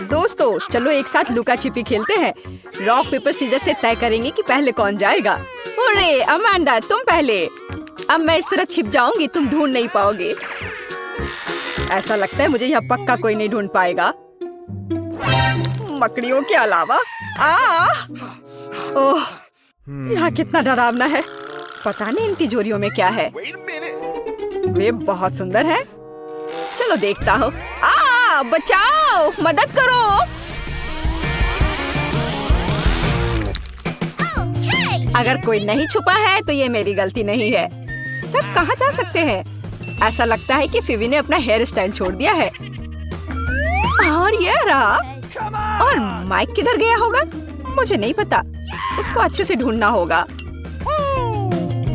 दोस्तों चलो एक साथ लुका छिपी खेलते हैं। रॉक पेपर सीजर से तय करेंगे कि पहले कौन जाएगा। अरे अमांडा तुम पहले। अब मैं इस तरह छिप जाऊंगी तुम ढूंढ नहीं पाओगे। ऐसा लगता है मुझे यहाँ पक्का कोई नहीं ढूंढ पाएगा मकड़ियों के अलावा। ओह यहाँ कितना डरावना है। पता नहीं इन तिजोरियों में क्या है। वे बहुत सुंदर है। चलो देखता हूँ। बचाओ मदद करो। अगर कोई नहीं छुपा है तो ये मेरी गलती नहीं है। सब कहाँ जा सकते हैं? ऐसा लगता है कि फिवी ने अपना हेयर स्टाइल छोड़ दिया है। और ये रहा। और माइक किधर गया होगा? मुझे नहीं पता। उसको अच्छे से ढूंढना होगा।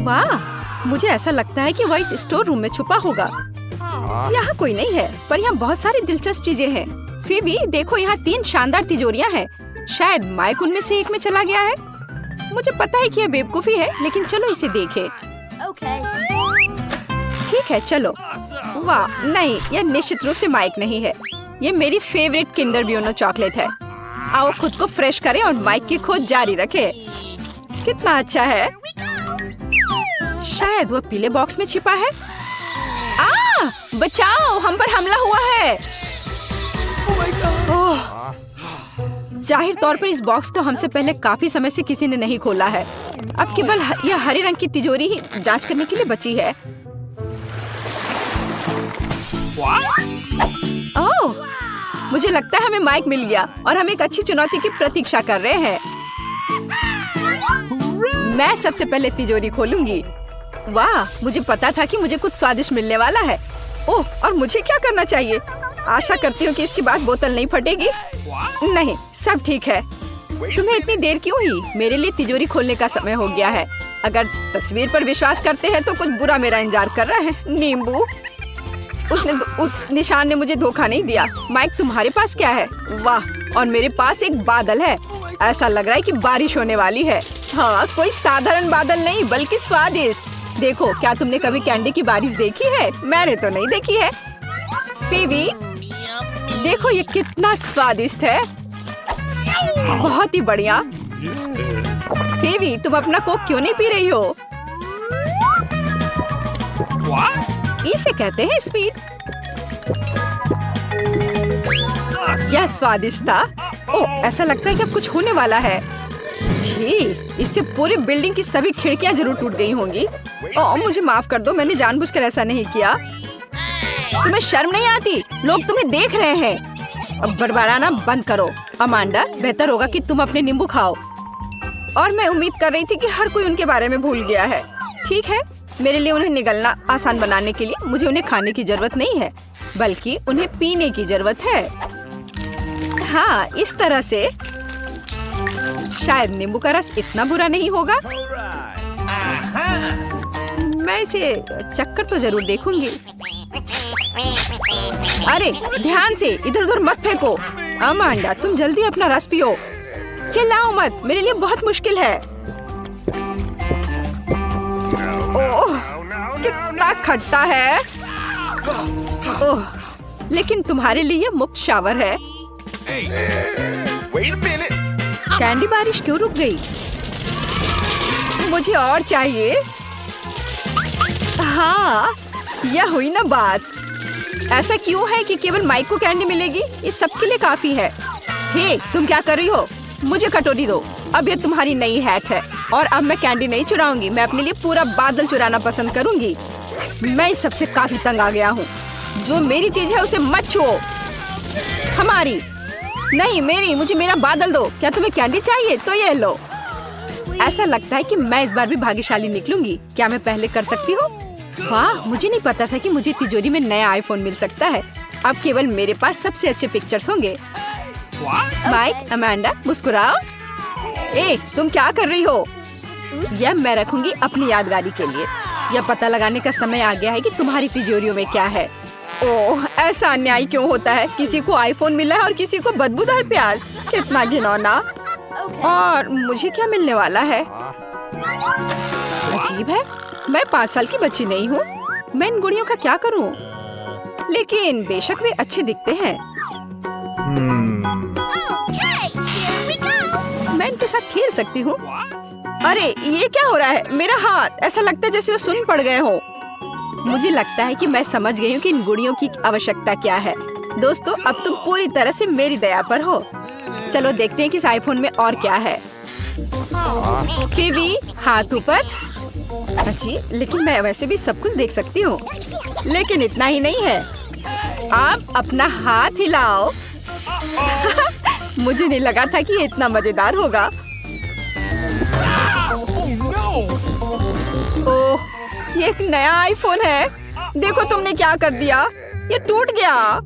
वाह मुझे ऐसा लगता है कि वह इस स्टोर रूम में छुपा होगा। यहाँ कोई नहीं है पर यहाँ बहुत सारी दिलचस्प चीजें हैं। फिवी देखो यहाँ 3 शानदार तिजोरियाँ हैं। शायद माइक उनमें से एक में चला गया है। मुझे पता है कि यह बेवकूफी है लेकिन चलो इसे देखें। ठीक है चलो। वाह नहीं यह निश्चित रूप से माइक नहीं है। ये मेरी फेवरेट किंडर ब्यूनो चॉकलेट है। आओ खुद को फ्रेश करें और माइक की खोज जारी रखें। कितना अच्छा है। शायद वो पीले बॉक्स में छिपा है। बचाओ हम पर हमला हुआ है। जाहिर तौर पर इस बॉक्स को हमसे पहले काफी समय से किसी ने नहीं खोला है। अब केवल यह हरे रंग की तिजोरी ही जांच करने के लिए बची है। ओह मुझे लगता है हमें माइक मिल गया और हम एक अच्छी चुनौती की प्रतीक्षा कर रहे हैं। मैं सबसे पहले तिजोरी खोलूंगी। वाह मुझे पता था कि मुझे कुछ स्वादिष्ट मिलने वाला है। ओह और मुझे क्या करना चाहिए? आशा करती हूँ कि इसके बाद बोतल नहीं फटेगी। नहीं सब ठीक है। तुम्हें इतनी देर क्यों हुई? मेरे लिए तिजोरी खोलने का समय हो गया है। अगर तस्वीर पर विश्वास करते हैं तो कुछ बुरा मेरा इंतजार कर रहा है। नींबू उस निशान ने मुझे धोखा नहीं दिया। माइक तुम्हारे पास क्या है? वाह और मेरे पास एक बादल है। ऐसा लग रहा है कि बारिश होने वाली है। हाँ कोई साधारण बादल नहीं बल्कि स्वादिष्ट। देखो क्या तुमने कभी कैंडी की बारिश देखी है? मैंने तो नहीं देखी है। फिवी देखो ये कितना स्वादिष्ट है। बहुत ही बढ़िया। फिवी तुम अपना कोक क्यों नहीं पी रही हो? इसे कहते हैं स्पीड। यह स्वादिष्ट था। ओह ऐसा लगता है कि अब कुछ होने वाला है। छी इससे पूरी बिल्डिंग की सभी खिड़कियां जरूर टूट गई होंगी। ओह मुझे माफ कर दो मैंने जानबूझकर ऐसा नहीं किया। तुम्हें शर्म नहीं आती? लोग तुम्हें देख रहे हैं। अब बड़बड़ाना बंद करो। अमांडा बेहतर होगा कि तुम अपने नींबू खाओ। और मैं उम्मीद कर रही थी कि हर कोई उनके बारे में भूल गया है। ठीक है मेरे लिए उन्हें निगलना आसान बनाने के लिए मुझे उन्हें खाने की जरूरत नहीं है बल्कि उन्हें पीने की जरूरत है। हाँ इस तरह से शायद नींबू का रस इतना बुरा नहीं होगा। मैं इसे चक्कर तो जरूर देखूंगी। अरे ध्यान से इधर उधर मत फेंको। अमांडा तुम जल्दी अपना रस पियो। चिल्लाओ मत मेरे लिए बहुत मुश्किल है। ओह कितना खट्टा है। ओह लेकिन तुम्हारे लिए मुफ्त शावर है। कैंडी बारिश क्यों रुक गई? मुझे और चाहिए। हाँ यह हुई ना बात। ऐसा क्यों है कि केवल माइक को कैंडी मिलेगी? ये सबके लिए काफी है। हे तुम क्या कर रही हो? मुझे कटोरी दो। अब ये तुम्हारी नई हैट है और अब मैं कैंडी नहीं चुराऊंगी। मैं अपने लिए पूरा बादल चुराना पसंद करूंगी। मैं इस सबसे काफी तंग आ गया हूँ। जो मेरी चीज है उसे मत छुओ। हमारी नहीं मेरी। मुझे मेरा बादल दो। क्या तुम्हें कैंडी चाहिए? तो ये लो। ऐसा लगता है कि मैं इस बार भी भाग्यशाली निकलूंगी। क्या मैं पहले कर सकती हूँ? वाह मुझे नहीं पता था कि मुझे तिजोरी में नया आईफोन मिल सकता है। अब केवल मेरे पास सबसे अच्छे पिक्चर्स होंगे। माइक अमांडा मुस्कुराओ। तुम क्या कर रही हो? यह मैं रखूंगी अपनी यादगारी के लिए। यह पता लगाने का समय आ गया है कि तुम्हारी तिजोरियों में क्या है। ओह ऐसा अन्याय क्यों होता है? किसी को आईफोन मिला है और किसी को बदबूदार प्याज। कितना घिनौना। और मुझे क्या मिलने वाला है? अजीब है। मैं 5 साल की बच्ची नहीं हूँ। मैं इन गुड़ियों का क्या करूँ? लेकिन बेशक वे अच्छे दिखते हैं। मैं इनके साथ खेल सकती हूँ। अरे ये क्या हो रहा है? मेरा हाथ ऐसा लगता है जैसे वो सुन्न पड़ गए हो। मुझे लगता है कि मैं समझ गई हूँ कि इन गुड़ियों की आवश्यकता क्या है। दोस्तों, अब तुम पूरी तरह से मेरी दया पर हो। चलो देखते हैं कि इस आईफोन में और क्या है। फिबी, हाथ ऊपर। अच्छी, लेकिन मैं वैसे भी सब कुछ देख सकती हूँ। लेकिन इतना ही नहीं है, आप अपना हाथ हिलाओ। मुझे नहीं लगा था कि ये इतना मजेदार होगा। ओह, ये एक नया आईफोन है। देखो तुमने क्या कर दिया, ये टूट गया।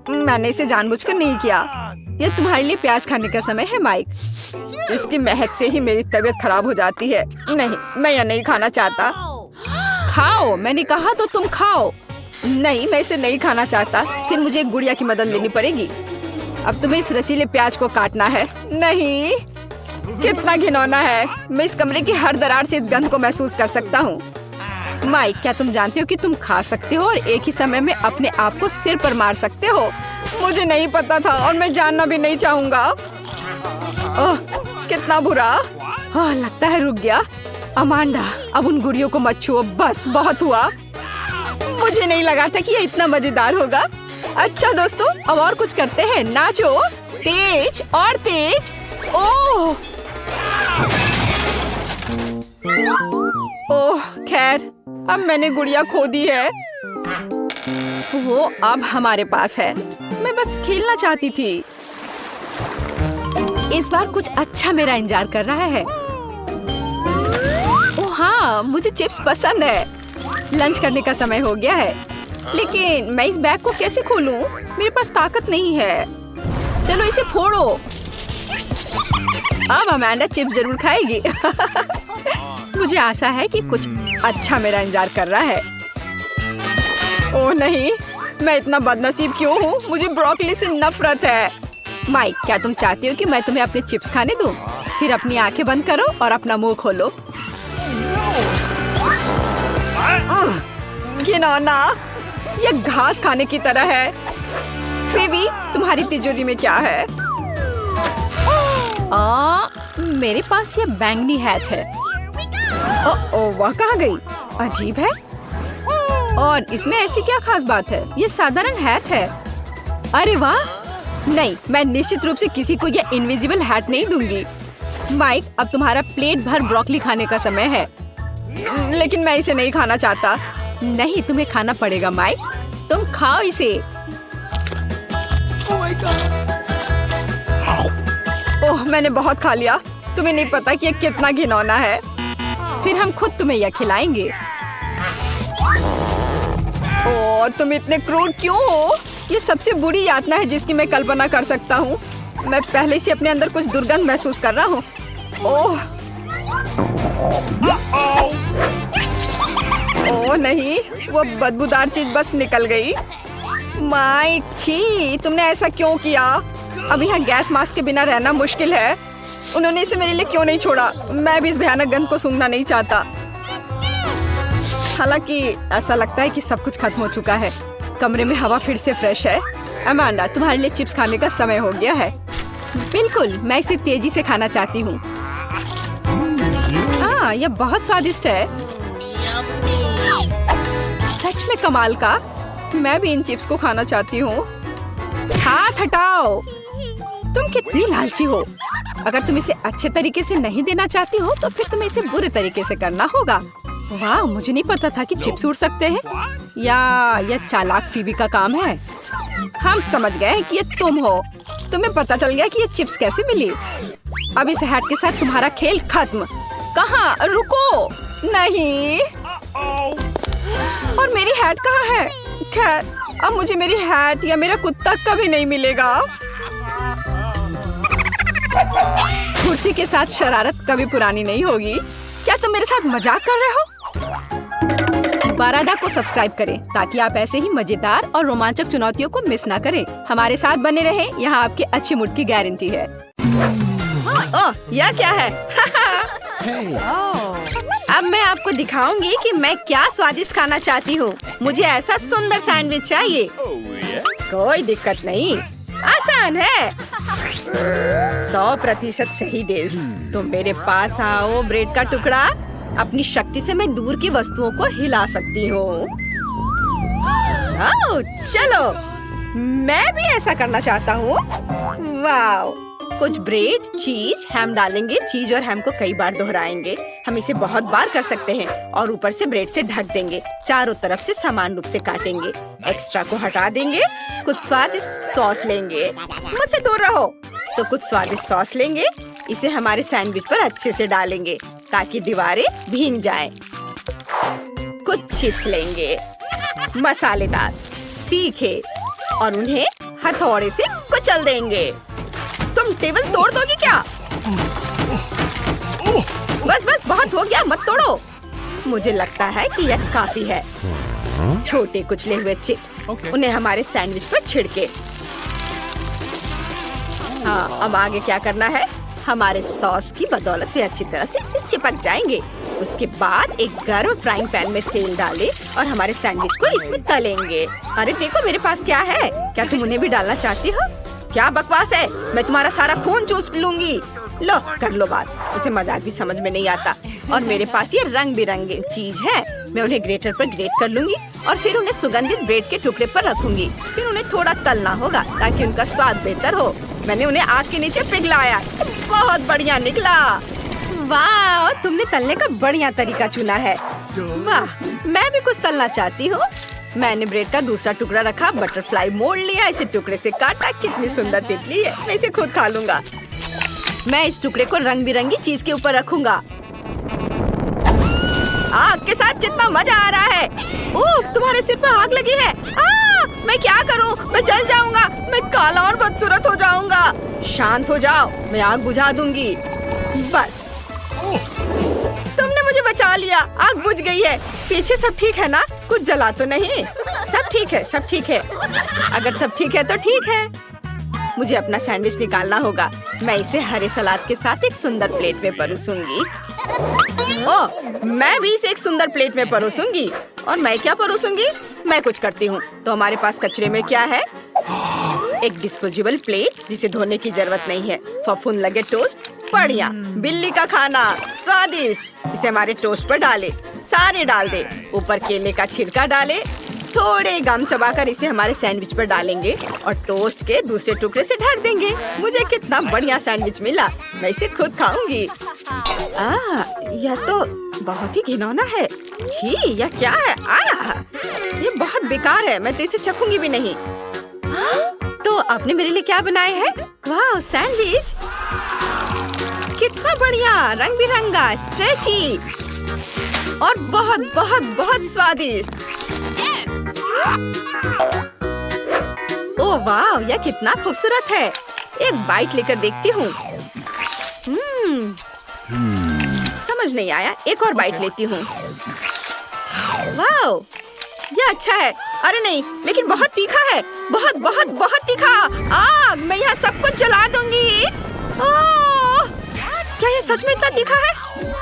मैंने इसे जानबूझकर नहीं किया। ये तुम्हारे लिए प्याज खाने का समय है माइक। इसकी महक से ही मेरी तबीयत खराब हो जाती है। नहीं, मैं यह नहीं खाना चाहता। खाओ, मैंने कहा तो तुम खाओ। नहीं, मैं इसे नहीं खाना चाहता। फिर मुझे एक गुड़िया की मदद लेनी पड़ेगी। अब तुम्हें इस रसीले प्याज को काटना है। नहीं, कितना घिनौना है। मैं इस कमरे की हर दरार से इस गंध को महसूस कर सकता हूँ। माइक, क्या तुम जानते हो कि तुम खा सकते हो और एक ही समय में अपने आप को सिर पर मार सकते हो? मुझे नहीं पता था और मैं जानना भी नहीं चाहूँगा। ओह, कितना बुरा। हाँ, लगता है रुक गया। अमांडा, अब उन गुड़ियों को मत छुओ, बस बहुत हुआ। मुझे नहीं लगा था कि ये इतना मजेदार होगा। अच्छा दोस्तों, अब और कुछ करते हैं। नाचो, तेज और तेज। ओह ओह, खैर, अब मैंने गुड़िया खो दी है। वो अब हमारे पास है। मैं बस खेलना चाहती थी। इस बार कुछ अच्छा मेरा इंतजार कर रहा है। ओह हाँ, मुझे चिप्स पसंद है। लंच करने का समय हो गया है। लेकिन मैं इस बैग को कैसे खोलूं? मेरे पास ताकत नहीं है। चलो इसे फोड़ो। अब अमांडा चिप्स जरूर खाएगी। मुझे आशा है कि कुछ अच्छा मेरा इंतजार कर रहा है। ओह नहीं, मैं इतना बदनसीब क्यों हूँ? मुझे ब्रोकली से नफरत है। माइक, क्या तुम चाहती हो कि मैं तुम्हें अपने चिप्स खाने दूं? फिर अपनी आंखें बंद करो और अपना मुंह खोलो। घिनौना, ये घास खाने की तरह है। फिबी, तुम्हारी तिजोरी में क्या है? मेरे पास ये बैंगनी हैट है। ओह, वह कहाँ गई? अजीब है। और इसमें ऐसी क्या खास बात है? ये साधारण हैट है। अरे वाह! नहीं, मैं निश्चित रूप से किसी को ये इनविजिबल हैट नहीं दूंगी। माइक, अब तुम्हारा प्लेट भर ब्रोकली खाने का समय है। लेकिन मैं इसे नहीं खाना चाहता। नहीं, तुम्हें खाना पड़ेगा माइक। तुम खाओ इसे। ओह, मैंने बहुत खा लिया। तुम्हें नहीं पता कि ये कितना घिनौना है। फिर हम खुद तुम्हें यह खिलाएंगे। ओह, तुम इतने क्रूर क्यों हो? ये सबसे बुरी यातना है जिसकी मैं कल्पना कर सकता हूँ। मैं पहले से अपने अंदर कुछ दुर्गंध महसूस कर रहा हूँ। ओह ओह नहीं, वो बदबूदार चीज बस निकल गई। माइक, छी, तुमने ऐसा क्यों किया? अब यहाँ गैस मास्क के बिना रहना मुश्किल है। उन्होंने इसे मेरे लिए क्यों नहीं छोड़ा? मैं भी इस भयानक गंध को सूंघना नहीं चाहता। हालांकि ऐसा लगता है कि सब कुछ खत्म हो चुका है। कमरे में हवा फिर से फ्रेश है। अमांडा, तुम्हारे लिए चिप्स खाने का समय हो गया है। बिल्कुल, मैं इसे तेजी से खाना चाहती हूँ। हाँ, यह बहुत स्वादिष्ट है। सच में कमाल का। मैं भी इन चिप्स को खाना चाहती हूँ। हाथ हटाओ। तुम कितनी लालची हो। अगर तुम इसे अच्छे तरीके से नहीं देना चाहती हो तो फिर तुम्हें इसे बुरे तरीके से करना होगा। वाह, मुझे नहीं पता था कि चिप्स उड़ सकते हैं। या यह चालाक फीबी का काम है। हम समझ गए कि ये तुम हो। तुम्हें पता चल गया कि ये चिप्स कैसे मिली। अब इस हैट के साथ तुम्हारा खेल खत्म। कहाँ? रुको। नहीं। और मेरी हैट कहाँ है? खैर, अब मुझे मेरी हैट या मेरा कुत्ता कभी नहीं मिलेगा। कुर्सी के साथ शरारत कभी पुरानी नहीं होगी। क्या तुम मेरे साथ मजाक कर रहे हो? बारादा को सब्सक्राइब करें ताकि आप ऐसे ही मजेदार और रोमांचक चुनौतियों को मिस ना करें। हमारे साथ बने रहें, यहाँ आपके अच्छे मूड की गारंटी है। ओह, यह क्या है? अब मैं आपको दिखाऊंगी कि मैं क्या स्वादिष्ट खाना चाहती हूँ। मुझे ऐसा सुंदर सैंडविच चाहिए। कोई दिक्कत नहीं। आसान है। 100% सही डेज। तुम मेरे पास आओ ब्रेड का टुकड़ा। अपनी शक्ति से मैं दूर की वस्तुओं को हिला सकती हूँ। चलो, मैं भी ऐसा करना चाहता हूँ। वाओ! कुछ ब्रेड, चीज, हैम डालेंगे। चीज और हैम को कई बार दोहराएंगे। हम इसे बहुत बार कर सकते हैं और ऊपर से ब्रेड से ढक देंगे। चारों तरफ से समान रूप से काटेंगे। एक्स्ट्रा को हटा देंगे। कुछ स्वादिष्ट सॉस लेंगे। मुझसे दूर रहो। तो कुछ स्वादिष्ट सॉस लेंगे। इसे हमारे सैंडविच पर अच्छे से डालेंगे ताकि दीवारें भीग जाएं। कुछ चिप्स लेंगे, मसालेदार, तीखे, और उन्हें हथौड़े से कुचल देंगे। तुम टेबल तोड़ दोगी क्या? बस बस, बहुत हो गया, मत तोड़ो। मुझे लगता है कि यह काफी है। छोटे कुचले हुए चिप्स, उन्हें हमारे सैंडविच पर छिड़के। हाँ, अब आगे क्या करना है? हमारे सॉस की बदौलत वे अच्छी तरह से इससे चिपक जाएंगे। उसके बाद एक गर्म फ्राइंग पैन में तेल डालें और हमारे सैंडविच को इसमें तलेंगे। अरे देखो मेरे पास क्या है। क्या तुम उन्हें भी डालना चाहती हो? क्या बकवास है, मैं तुम्हारा सारा खून चूस लूंगी। लो, कर लो बात। उसे मजाक भी समझ में नहीं आता। और मेरे पास ये रंग बिरंगी चीज है। मैं उन्हें ग्रेटर पर ग्रेट कर लूंगी और फिर उन्हें सुगंधित ब्रेड के टुकड़े पर रखूंगी। फिर उन्हें थोड़ा तलना होगा ताकि उनका स्वाद बेहतर हो। मैंने उन्हें आग के नीचे पिघलाया। बहुत बढ़िया निकला। वाह, तुमने तलने का बढ़िया तरीका चुना है। वाह, मैं भी कुछ तलना चाहती हूँ। मैंने ब्रेड का दूसरा टुकड़ा रखा, बटरफ्लाई मोड़ लिया, इसे टुकड़े से काटा। कितनी सुंदर तितली है। मैं इसे खुद खा लूंगा। मैं इस टुकड़े को रंग बिरंगी चीज के ऊपर रखूंगा। आग के साथ कितना मजा आ रहा है। ओह, तुम्हारे सिर पर आग लगी है। मैं क्या करूं? मैं जल जाऊंगा। मैं काला और बदसूरत हो जाऊंगा। शांत हो जाओ, मैं आग बुझा दूंगी। बस, तुमने मुझे बचा लिया। आग बुझ गई है। पीछे सब ठीक है ना? कुछ जला तो नहीं? सब ठीक है, सब ठीक है। अगर सब ठीक है तो ठीक है। मुझे अपना सैंडविच निकालना होगा। मैं इसे हरे सलाद के साथ एक सुंदर प्लेट में परोसूंगी। ओह, मैं भी इसे एक सुंदर प्लेट में परोसूंगी। और मैं क्या परोसूंगी? मैं कुछ करती हूँ। तो हमारे पास कचरे में क्या है? एक डिस्पोजेबल प्लेट जिसे धोने की जरूरत नहीं है। फफूंद लगे टोस्ट, बढ़िया। बिल्ली का खाना, स्वादिष्ट। इसे हमारे टोस्ट पर डाले। सारे डाल दे। ऊपर केले का छिलका डाले। थोड़े गम चबाकर इसे हमारे सैंडविच पर डालेंगे और टोस्ट के दूसरे टुकड़े से ढक देंगे। मुझे कितना बढ़िया सैंडविच मिला। मैं इसे खुद खाऊंगी। यह तो बहुत ही घिनौना है। छी, यह क्या है? ये बहुत बेकार है। मैं तो इसे चखूंगी भी नहीं। तो आपने मेरे लिए क्या बनाए हैं? वाह, सैंडविच कितना बढ़िया, रंग बिरंगा, स्ट्रेची और बहुत बहुत बहुत स्वादिष्ट। ओह वाह, यह कितना खूबसूरत है। एक बाइट लेकर देखती हूँ। समझ नहीं आया। एक और बाइट लेती हूँ। वाह, यह अच्छा है। अरे नहीं, लेकिन बहुत तीखा है। बहुत बहुत बहुत तीखा। आग, मैं यह सब कुछ जला दूंगी। ओह, क्या यह सच में इतना तीखा है?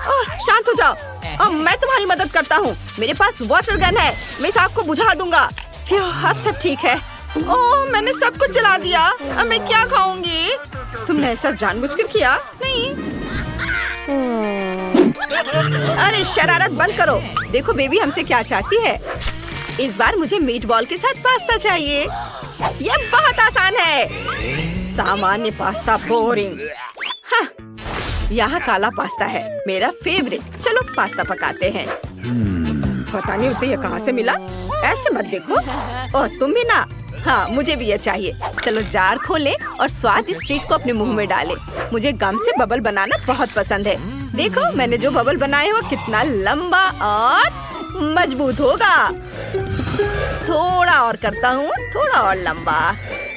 ओह, शांत हो जाओ। अब मैं तुम्हारी मदद करता हूँ। मेरे पास वाटर गन है। मैं इस आग को बुझा दूंगा। अब सब ठीक है। ओह, मैंने सब कुछ जला दिया। अब मैं क्या खाऊंगी? तुमने ऐसा जानबूझकर किया? नहीं। अरे शरारत बंद करो। देखो बेबी हमसे क्या चाहती है। इस बार मुझे मीट बॉल के साथ पास्ता चाहिए। यह बहुत आसान है। सामान्य पास्ता बोरिंग। हाँ, यहाँ काला पास्ता है, मेरा फेवरेट। चलो पास्ता पकाते हैं। पता नहीं उसे यह कहाँ से मिला। ऐसे मत देखो। ओह, तुम भी ना? हाँ, मुझे भी यह चाहिए। चलो जार खोले और स्वादिष्ट ट्रीट को अपने मुंह में डाले। मुझे गम से बबल बनाना बहुत पसंद है। देखो मैंने जो बबल बनाए हो कितना लंबा और मजबूत होगा। थोड़ा और करता हूँ, थोड़ा और लंबा,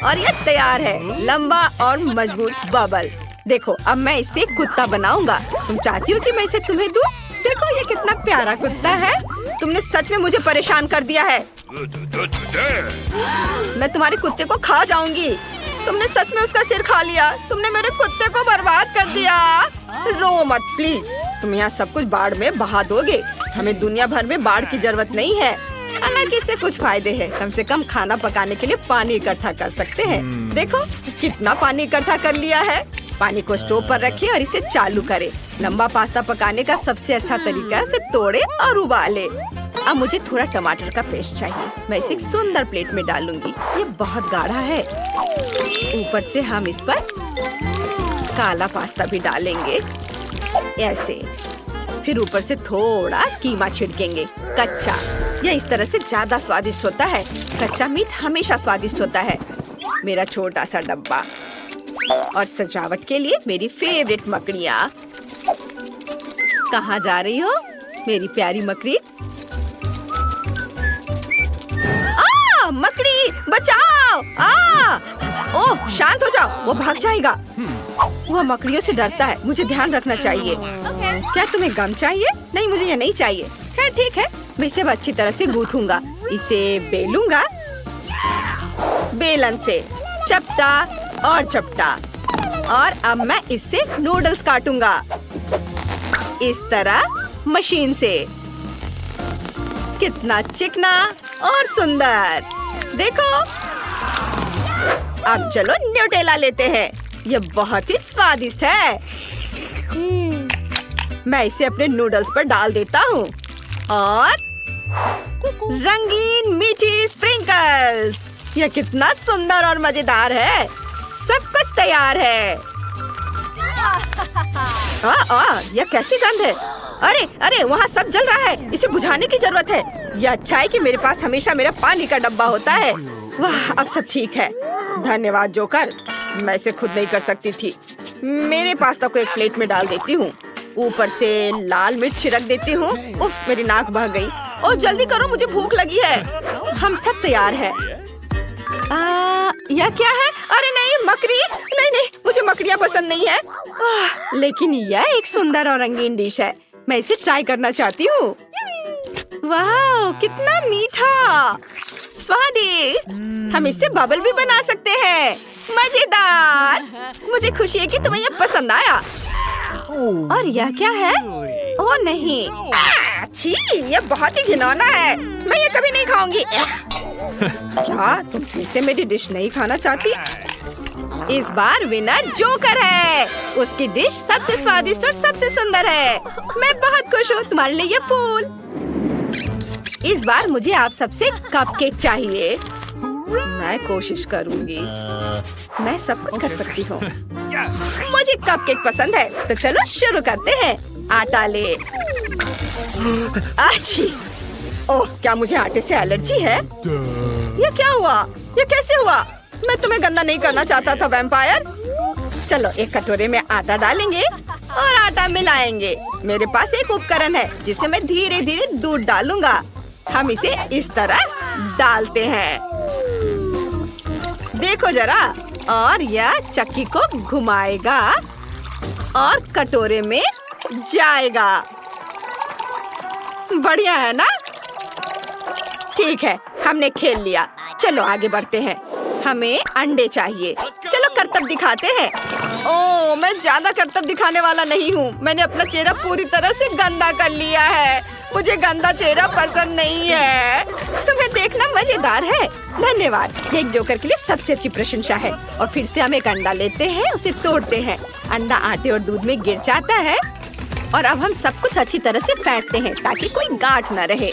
और यह तैयार है, लंबा और मजबूत बबल। देखो अब मैं इससे कुत्ता बनाऊंगा। तुम चाहती हो कि मैं इसे तुम्हें दूं? देखो ये कितना प्यारा कुत्ता है। तुमने सच में मुझे परेशान कर दिया है। मैं तुम्हारे कुत्ते को खा जाऊंगी। तुमने सच में उसका सिर खा लिया। तुमने मेरे कुत्ते को बर्बाद कर दिया। रो मत प्लीज। तुम यहाँ सब कुछ बाढ़ में बहा दोगे। हमें दुनिया भर में बाढ़ की जरूरत नहीं है। हालांकि इससे कुछ फायदे हैं। कम से कम खाना पकाने के लिए पानी इकट्ठा कर सकते हैं। देखो कितना पानी इकट्ठा कर लिया है। पानी को स्टोव पर रखें और इसे चालू करें। लंबा पास्ता पकाने का सबसे अच्छा तरीका है उसे तोड़े और उबाले। अब मुझे थोड़ा टमाटर का पेस्ट चाहिए। मैं इसे एक सुंदर प्लेट में डालूंगी। ये बहुत गाढ़ा है। ऊपर से हम इस पर काला पास्ता भी डालेंगे ऐसे। फिर ऊपर से थोड़ा कीमा छिड़केंगे कच्चा। यह इस तरह से ज्यादा स्वादिष्ट होता है। कच्चा मीट हमेशा स्वादिष्ट होता है। मेरा छोटा सा डब्बा और सजावट के लिए मेरी फेवरेट मकड़ियाँ। कहाँ जा रही हो मेरी प्यारी मकड़ी? मकड़ी बचाओ! ओह शांत हो जाओ, वो भाग जाएगा। वह मकड़ियों से डरता है। मुझे ध्यान रखना चाहिए। क्या तुम्हें गम चाहिए? नहीं, मुझे ये नहीं चाहिए। खैर ठीक है, मैं इसे अच्छी तरह से गूंथूंगा। इसे बेलूंगा बेलन से, चपटा और चपटा। और अब मैं इससे नूडल्स काटूंगा इस तरह मशीन से। कितना चिकना और सुंदर। देखो अब चलो न्यूटेला लेते हैं। ये बहुत ही स्वादिष्ट है। मैं इसे अपने नूडल्स पर डाल देता हूँ और रंगीन मीठी स्प्रिंकल्स। यह कितना सुंदर और मजेदार है। सब कुछ तैयार है। यह कैसी गंध है? अरे अरे वहाँ सब जल रहा है। इसे बुझाने की जरूरत है। यह अच्छा है कि मेरे पास हमेशा मेरा पानी का डब्बा होता है। वाह, अब सब ठीक है। धन्यवाद जोकर, मैं इसे खुद नहीं कर सकती थी। मेरे पास्ता को एक प्लेट में डाल देती हूँ। ऊपर से लाल मिर्च छिड़क देती हूँ। उफ, मेरी नाक बह गई। ओह जल्दी करो, मुझे भूख लगी है। हम सब तैयार है। यह क्या है? अरे नहीं, मकड़ी। नहीं नहीं, मुझे मकड़ियाँ पसंद नहीं है। लेकिन यह एक सुंदर और रंगीन डिश है। मैं इसे ट्राई करना चाहती हूँ। वाह, कितना मीठा, स्वादिष्ट। हम इससे बबल भी बना सकते हैं। मजेदार। मुझे खुशी है कि तुम्हें यह पसंद आया। और यह क्या है? ओह नहीं, छी, यह बहुत ही घिनौना है। मैं ये कभी नहीं खाऊंगी। क्या तुम फिर से मेरी डिश नहीं खाना चाहती? इस बार विनर जोकर है। उसकी डिश सबसे स्वादिष्ट और सबसे सुंदर है। मैं बहुत खुश हूँ। तुम्हारे लिए ये फूल। इस बार मुझे आप सबसे कपकेक चाहिए। मैं कोशिश करूँगी। मैं सब कुछ कर सकती हूँ। मुझे कपकेक पसंद है, तो चलो शुरू करते हैं। आटा ले। अच्छी। ओह, क्या मुझे आटे से एलर्जी है? ये क्या हुआ? ये कैसे हुआ? मैं तुम्हें गंदा नहीं करना चाहता था वैम्पायर। चलो एक कटोरे में आटा डालेंगे और आटा मिलाएंगे। मेरे पास एक उपकरण है जिसे मैं धीरे धीरे दूध डालूंगा। हम इसे इस तरह डालते हैं। देखो जरा। और यह चक्की को घुमाएगा और कटोरे में जाएगा। बढ़िया है ना? ठीक है, हमने खेल लिया। चलो आगे बढ़ते हैं। हमें अंडे चाहिए। चलो करतब दिखाते हैं। ओह, मैं ज्यादा करतब दिखाने वाला नहीं हूँ। मैंने अपना चेहरा पूरी तरह से गंदा कर लिया है। मुझे गंदा चेहरा पसंद नहीं है। तुम्हें देखना मजेदार है। धन्यवाद। एक जोकर के लिए सबसे अच्छी प्रशंसा है। और फिर से हम एक अंडा लेते हैं, उसे तोड़ते हैं। अंडा आटे और दूध में गिर जाता है। और अब हम सब कुछ अच्छी तरह से फेंटते हैं ताकि कोई गांठ न रहे।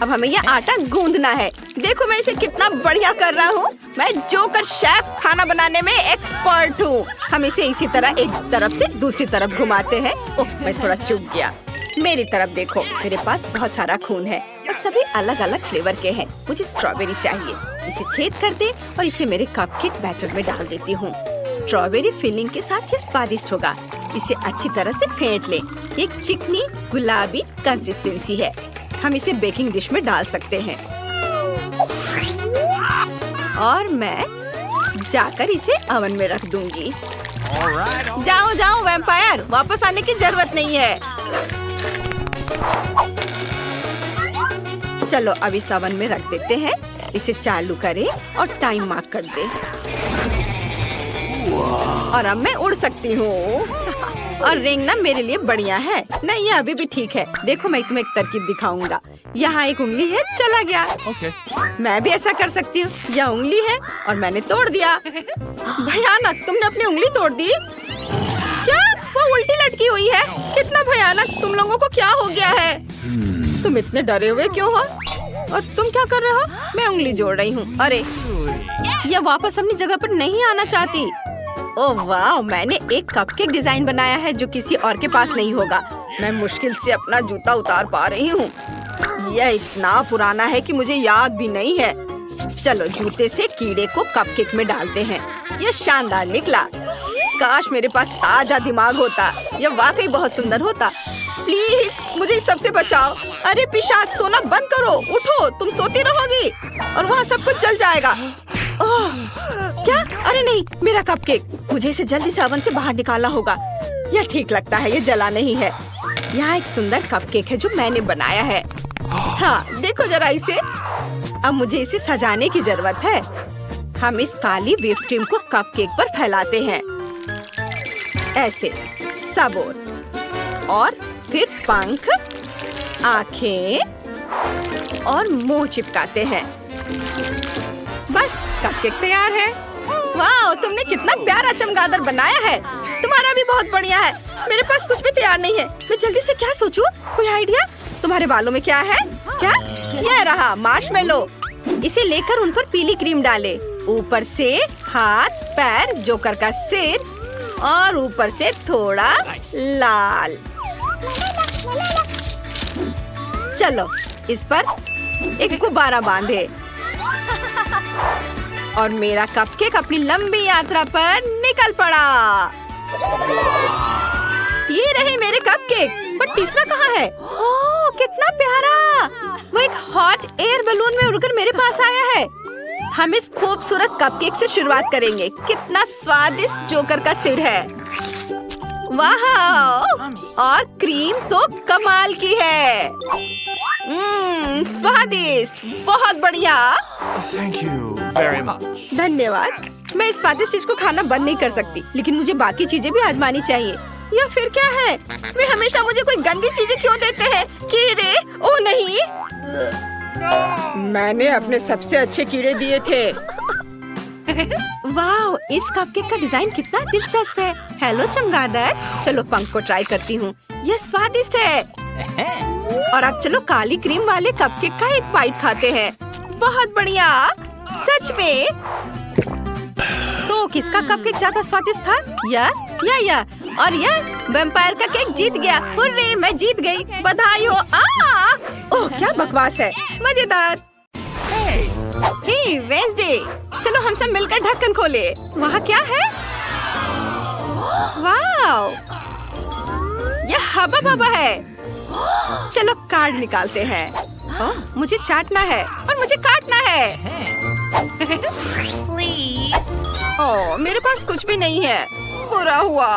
अब हमें यह आटा गूंदना है। देखो मैं इसे कितना बढ़िया कर रहा हूँ। मैं जोकर शेफ खाना बनाने में एक्सपर्ट हूँ। हम इसे इसी तरह एक तरफ से दूसरी तरफ घुमाते हैं। ओह, मैं थोड़ा चूक गया। मेरी तरफ देखो, मेरे पास बहुत सारा खून है और सभी अलग अलग फ्लेवर के हैं। मुझे स्ट्रॉबेरी चाहिए। इसे छेद कर दे और इसे मेरे कपकेक बैटर में डाल देती हूँ। स्ट्रॉबेरी फिलिंग के साथ ये स्वादिष्ट होगा। इसे अच्छी तरह से फेंट लें। एक चिकनी गुलाबी कंसिस्टेंसी है। हम इसे बेकिंग डिश में डाल सकते हैं। और मैं जाकर इसे ओवन में रख दूंगी। जाओ जाओ वैम्पायर, वापस आने की जरूरत नहीं है। चलो अब इस ओवन में रख देते हैं। इसे चालू करें और टाइम मार्क कर दे। और अब मैं उड़ सकती हूँ। और रेंगना मेरे लिए बढ़िया है। नहीं, ये अभी भी ठीक है। देखो, मैं तुम्हें एक तरकीब दिखाऊंगा। यहाँ एक उंगली है, चला गया। मैं भी ऐसा कर सकती हूँ। यह उंगली है और मैंने तोड़ दिया। भयानक, तुमने अपनी उंगली तोड़ दी? क्या? वो उल्टी लटकी हुई है। कितना भयानक! तुम लोगों को क्या हो गया है? तुम इतने डरे हुए क्यों हो? और तुम क्या कर रहे हो? मैं उंगली जोड़ रही हूँ। अरे, यह वापस अपनी जगह पर नहीं आना चाहती। ओह वाह, मैंने एक कपकेक डिजाइन बनाया है जो किसी और के पास नहीं होगा। मैं मुश्किल से अपना जूता उतार पा रही हूँ। यह इतना पुराना है कि मुझे याद भी नहीं है। चलो, जूते से कीड़े को कपकेक में डालते हैं। यह शानदार निकला। काश मेरे पास ताजा दिमाग होता। यह वाकई बहुत सुंदर होता। प्लीज मुझे इस सबसे बचाओ। अरे पिशाच, सोना बंद करो। उठो, तुम सोती रहोगी और वहाँ सब कुछ जल जाएगा। ओह, क्या? अरे नहीं, मेरा कपकेक। मुझे इसे जल्दी से ओवन से बाहर निकालना होगा। यह ठीक लगता है, ये जला नहीं है। यहाँ एक सुंदर कपकेक है जो मैंने बनाया है। हाँ, देखो जरा इसे। अब मुझे इसे सजाने की जरूरत है। हम इस काली व्हिप क्रीम को कपकेक पर फैलाते हैं, ऐसे सब और फिर पंख, आँखें और मुंह चिपकाते हैं। बस, कपकेक तैयार है। वाह, तुमने कितना प्यारा चमगादड़ बनाया है। तुम्हारा भी बहुत बढ़िया है। मेरे पास कुछ भी तैयार नहीं है। मैं जल्दी से क्या सोचूं? कोई आइडिया? तुम्हारे बालों में क्या है? क्या? यह रहा मार्शमेलो। इसे लेकर उन पर पीली क्रीम डाले। ऊपर से हाथ, पैर, जोकर का सिर और ऊपर से थोड़ा लाल। चलो, इस पर एक गुब्बारा बांधे और मेरा कपकेक अपनी लंबी यात्रा पर निकल पड़ा। ये रहे मेरे कपकेक। पर तीसरा कहाँ है? ओह, कितना प्यारा! वो एक हॉट एयर बलून में उड़कर मेरे पास आया है। हम इस खूबसूरत कपकेक से शुरुआत करेंगे। कितना स्वादिष्ट जोकर का सिर है। वाह! और क्रीम तो कमाल की है। स्वादिष्ट, बहुत बढ़िया। Thank you very much. धन्यवाद। मैं इस स्वादिष्ट चीज को खाना बंद नहीं कर सकती, लेकिन मुझे बाकी चीजें भी आजमानी चाहिए। या फिर क्या है? वे हमेशा मुझे कोई गंदी चीजें क्यों देते हैं? कीड़े? ओ नहीं, मैंने अपने सबसे अच्छे कीड़े दिए थे। वाह, इस कपकेक का डिजाइन कितना दिलचस्प है। हेलो चमगादड़, चलो पंख को ट्राई करती हूँ। यह स्वादिष्ट है। और अब चलो काली क्रीम वाले कपकेक का एक बाइट खाते हैं। बहुत बढ़िया, सच में। तो किसका कपकेक ज्यादा स्वादिष्ट था? या और यह वैम्पायर का केक जीत गया। हुर्रे, मैं जीत गई। बधाई हो। ओह, क्या बकवास है। मजेदार। हे वेंसडे, चलो हम सब मिलकर ढक्कन खोले। वहाँ क्या है? वाह, यह हवा बबा है। चलो कार्ड निकालते हैं। मुझे चाटना है और मुझे काटना है। ओह, मेरे पास कुछ भी नहीं है। बुरा हुआ।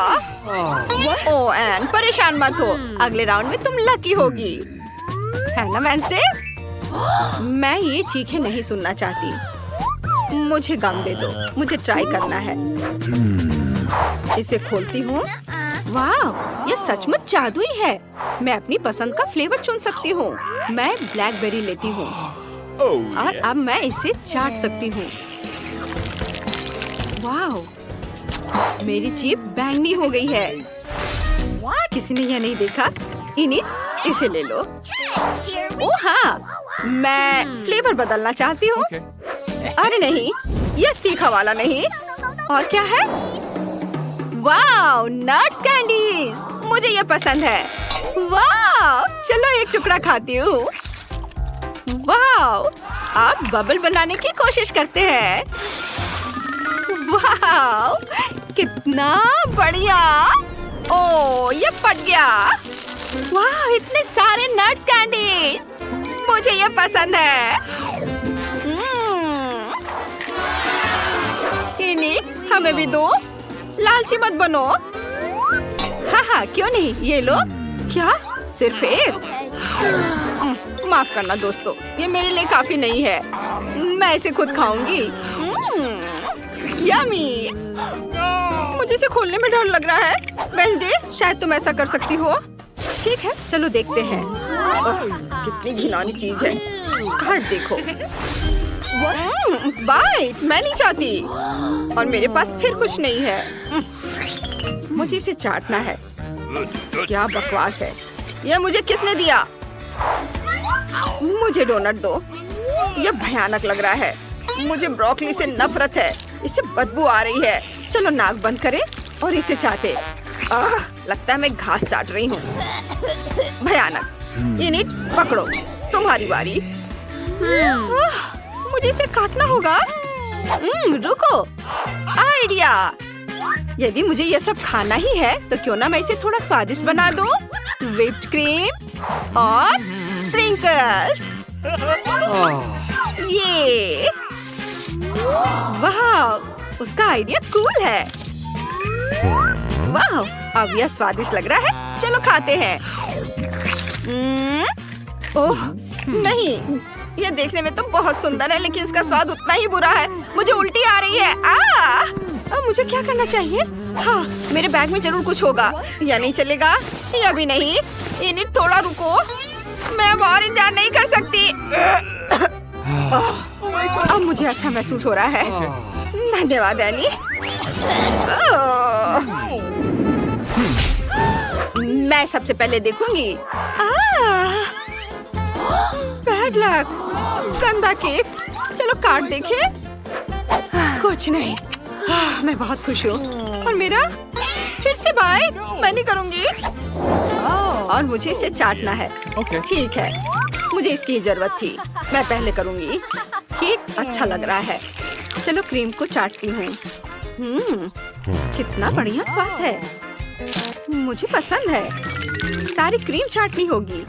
ओह एन, परेशान मत हो। अगले राउंड में तुम लकी होगी, है ना वेंसडे? मैं ये चीखें नहीं सुनना चाहती। मुझे गम दे दो, मुझे ट्राई करना है। इसे खोलती हूँ। वाह, ये सचमुच जादुई है। मैं अपनी पसंद का फ्लेवर चुन सकती हूँ। मैं ब्लैकबेरी लेती हूँ और अब मैं इसे चाट सकती हूँ। वाह, मेरी जीभ बैंगनी हो गई है। किसी ने यह नहीं देखा? इनिट, इसे ले लो। ओह हाँ, मैं फ्लेवर बदलना चाहती हूँ। अरे नहीं, यह तीखा वाला नहीं। और क्या है? वाह, नट्स कैंडीज, मुझे ये पसंद है। वाह, चलो एक टुकड़ा खाती हूँ। वाह, अब बबल बनाने की कोशिश करते हैं। वाह, कितना बढ़िया। ओह, ये फट गया। वाह, इतने सारे नट्स कैंडीज, मुझे ये पसंद है। इनिक, हमें भी दो। लालची मत बनो। हाँ, क्यों नहीं, ये लो। क्या? सिर्फ एक? माफ करना दोस्तों, ये मेरे लिए काफी नहीं है। मैं इसे खुद खाऊंगी। यम्मी। मुझे इसे खोलने में डर लग रहा है। वेंसडे, शायद तुम ऐसा कर सकती हो। ठीक है, चलो देखते हैं। कितनी घिनौनी चीज है। कार्ड देखो। बाइट, मैं नहीं चाहती। और मेरे पास फिर कुछ नहीं है। मुझे इसे चाटना है। क्या बकवास है। यह मुझे किसने दिया? मुझे डोनट दो। यह भयानक लग रहा है। मुझे ब्रोकली से नफरत है। इससे बदबू आ रही है। चलो नाक बंद करें और इसे चाटे। लगता है मैं घास चाट रही हूँ। भयानक। इनिट, पकड़ो, तुम्हारी बारी। मुझे इसे काटना होगा। रुको, आइडिया। यदि मुझे ये सब खाना ही है तो क्यों ना मैं इसे थोड़ा स्वादिष्ट बना दूं। व्हिप्ड क्रीम और स्प्रिंकल्स। ये वाह, उसका आइडिया कूल है। वाह, अब यह स्वादिष्ट लग रहा है। चलो खाते हैं। ओह नहीं, यह देखने में तो बहुत सुंदर है, लेकिन इसका स्वाद उतना ही बुरा है। मुझे उल्टी आ रही है। अब मुझे क्या करना चाहिए? हाँ, मेरे बैग में जरूर कुछ होगा। या नहीं चलेगा, या भी नहीं। इन्हें थोड़ा रुको, मैं अब और इंतजार नहीं कर सकती। अब मुझे अच्छा महसूस हो रहा है। धन्यवाद एनी। मैं सबसे पहले देखूंगी। बैड लक, गंदा केक। चलो कार्ड देखें। कुछ नहीं। मैं बहुत खुश हूँ। और मेरा फिर से बाय। मैं नहीं करूंगी। और मुझे इसे चाटना है। ठीक है, मुझे इसकी जरूरत थी। मैं पहले करूंगी। केक अच्छा लग रहा है। चलो क्रीम को चाटती हूँ। कितना बढ़िया स्वाद है। मुझे पसंद है। सारी क्रीम चाटनी होगी।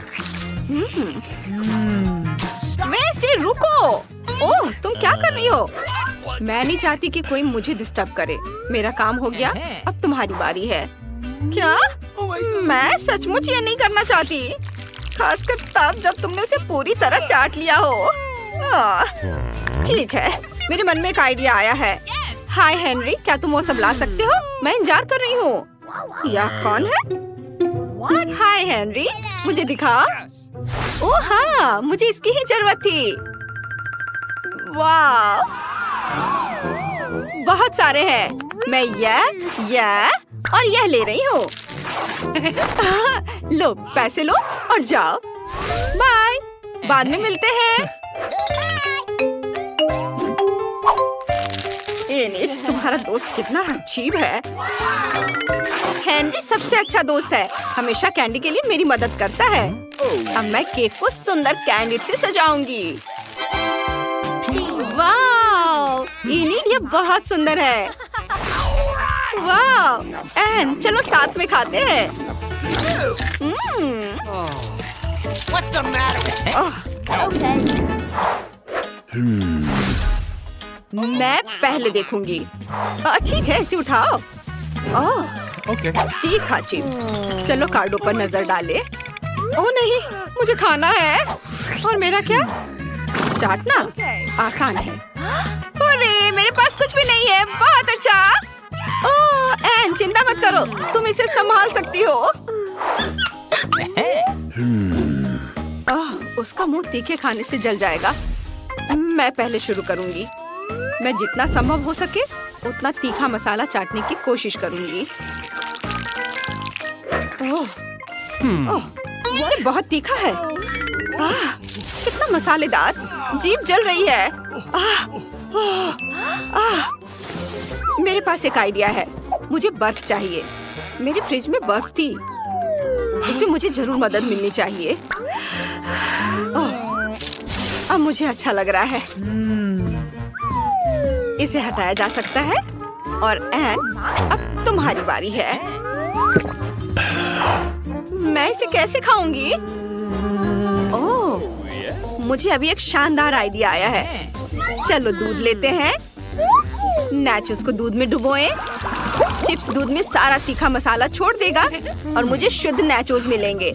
वेंसडे, रुको। ओह, तुम क्या कर रही हो? मैं नहीं चाहती कि कोई मुझे डिस्टर्ब करे। मेरा काम हो गया, अब तुम्हारी बारी है। क्या? मैं सचमुच ये नहीं करना चाहती, खासकर तब जब तुमने उसे पूरी तरह चाट लिया हो। ठीक है, मेरे मन में एक आइडिया आया है। हाय हेनरी, क्या तुम वो सब ला सकते हो? मैं इंतजार कर रही हूँ। यह कौन है? हाय हेनरी, मुझे दिखा। ओह हाँ, मुझे इसकी ही जरूरत थी। वाह, बहुत सारे हैं। मैं यह और यह ले रही हूँ। लो, पैसे लो और जाओ। बाय, बाद में मिलते हैं। एनिट, तुम्हारा दोस्त कितना अजीब है। हेनरी सबसे अच्छा दोस्त है। हमेशा कैंडी के लिए मेरी मदद करता है। अब मैं केक को सुंदर कैंडी से सजाऊंगी। वाह, एनिट, ये बहुत सुंदर है। वाह, एन, चलो साथ में खाते हैं। What's the matter with him? मैं पहले देखूंगी। ठीक है, इसे उठाओ। तीखा चिप। चलो कार्डों पर नजर डाले। ओह नहीं, मुझे खाना है। और मेरा क्या? चाटना आसान है। अरे, मेरे पास कुछ भी नहीं है। बहुत अच्छा। ओह एन, चिंता मत करो, तुम इसे संभाल सकती हो। उसका मुंह तीखे खाने से जल जाएगा। मैं पहले शुरू करूंगी। मैं जितना संभव हो सके उतना तीखा मसाला चाटने की कोशिश करूंगी। ये बहुत तीखा है। कितना मसालेदार। जीभ जल रही है। मेरे पास एक आइडिया है। मुझे बर्फ चाहिए। मेरे फ्रिज में बर्फ थी। इसे मुझे जरूर मदद मिलनी चाहिए। अब मुझे अच्छा लग रहा है। इसे हटाया जा सकता है। और एन, अब तुम्हारी बारी है। मैं इसे कैसे खाऊंगी? ओह, मुझे अभी एक शानदार आइडिया आया है। चलो दूध लेते हैं। नाचोस को दूध में डुबोएं। चिप्स दूध में सारा तीखा मसाला छोड़ देगा और मुझे शुद्ध नाचोस मिलेंगे।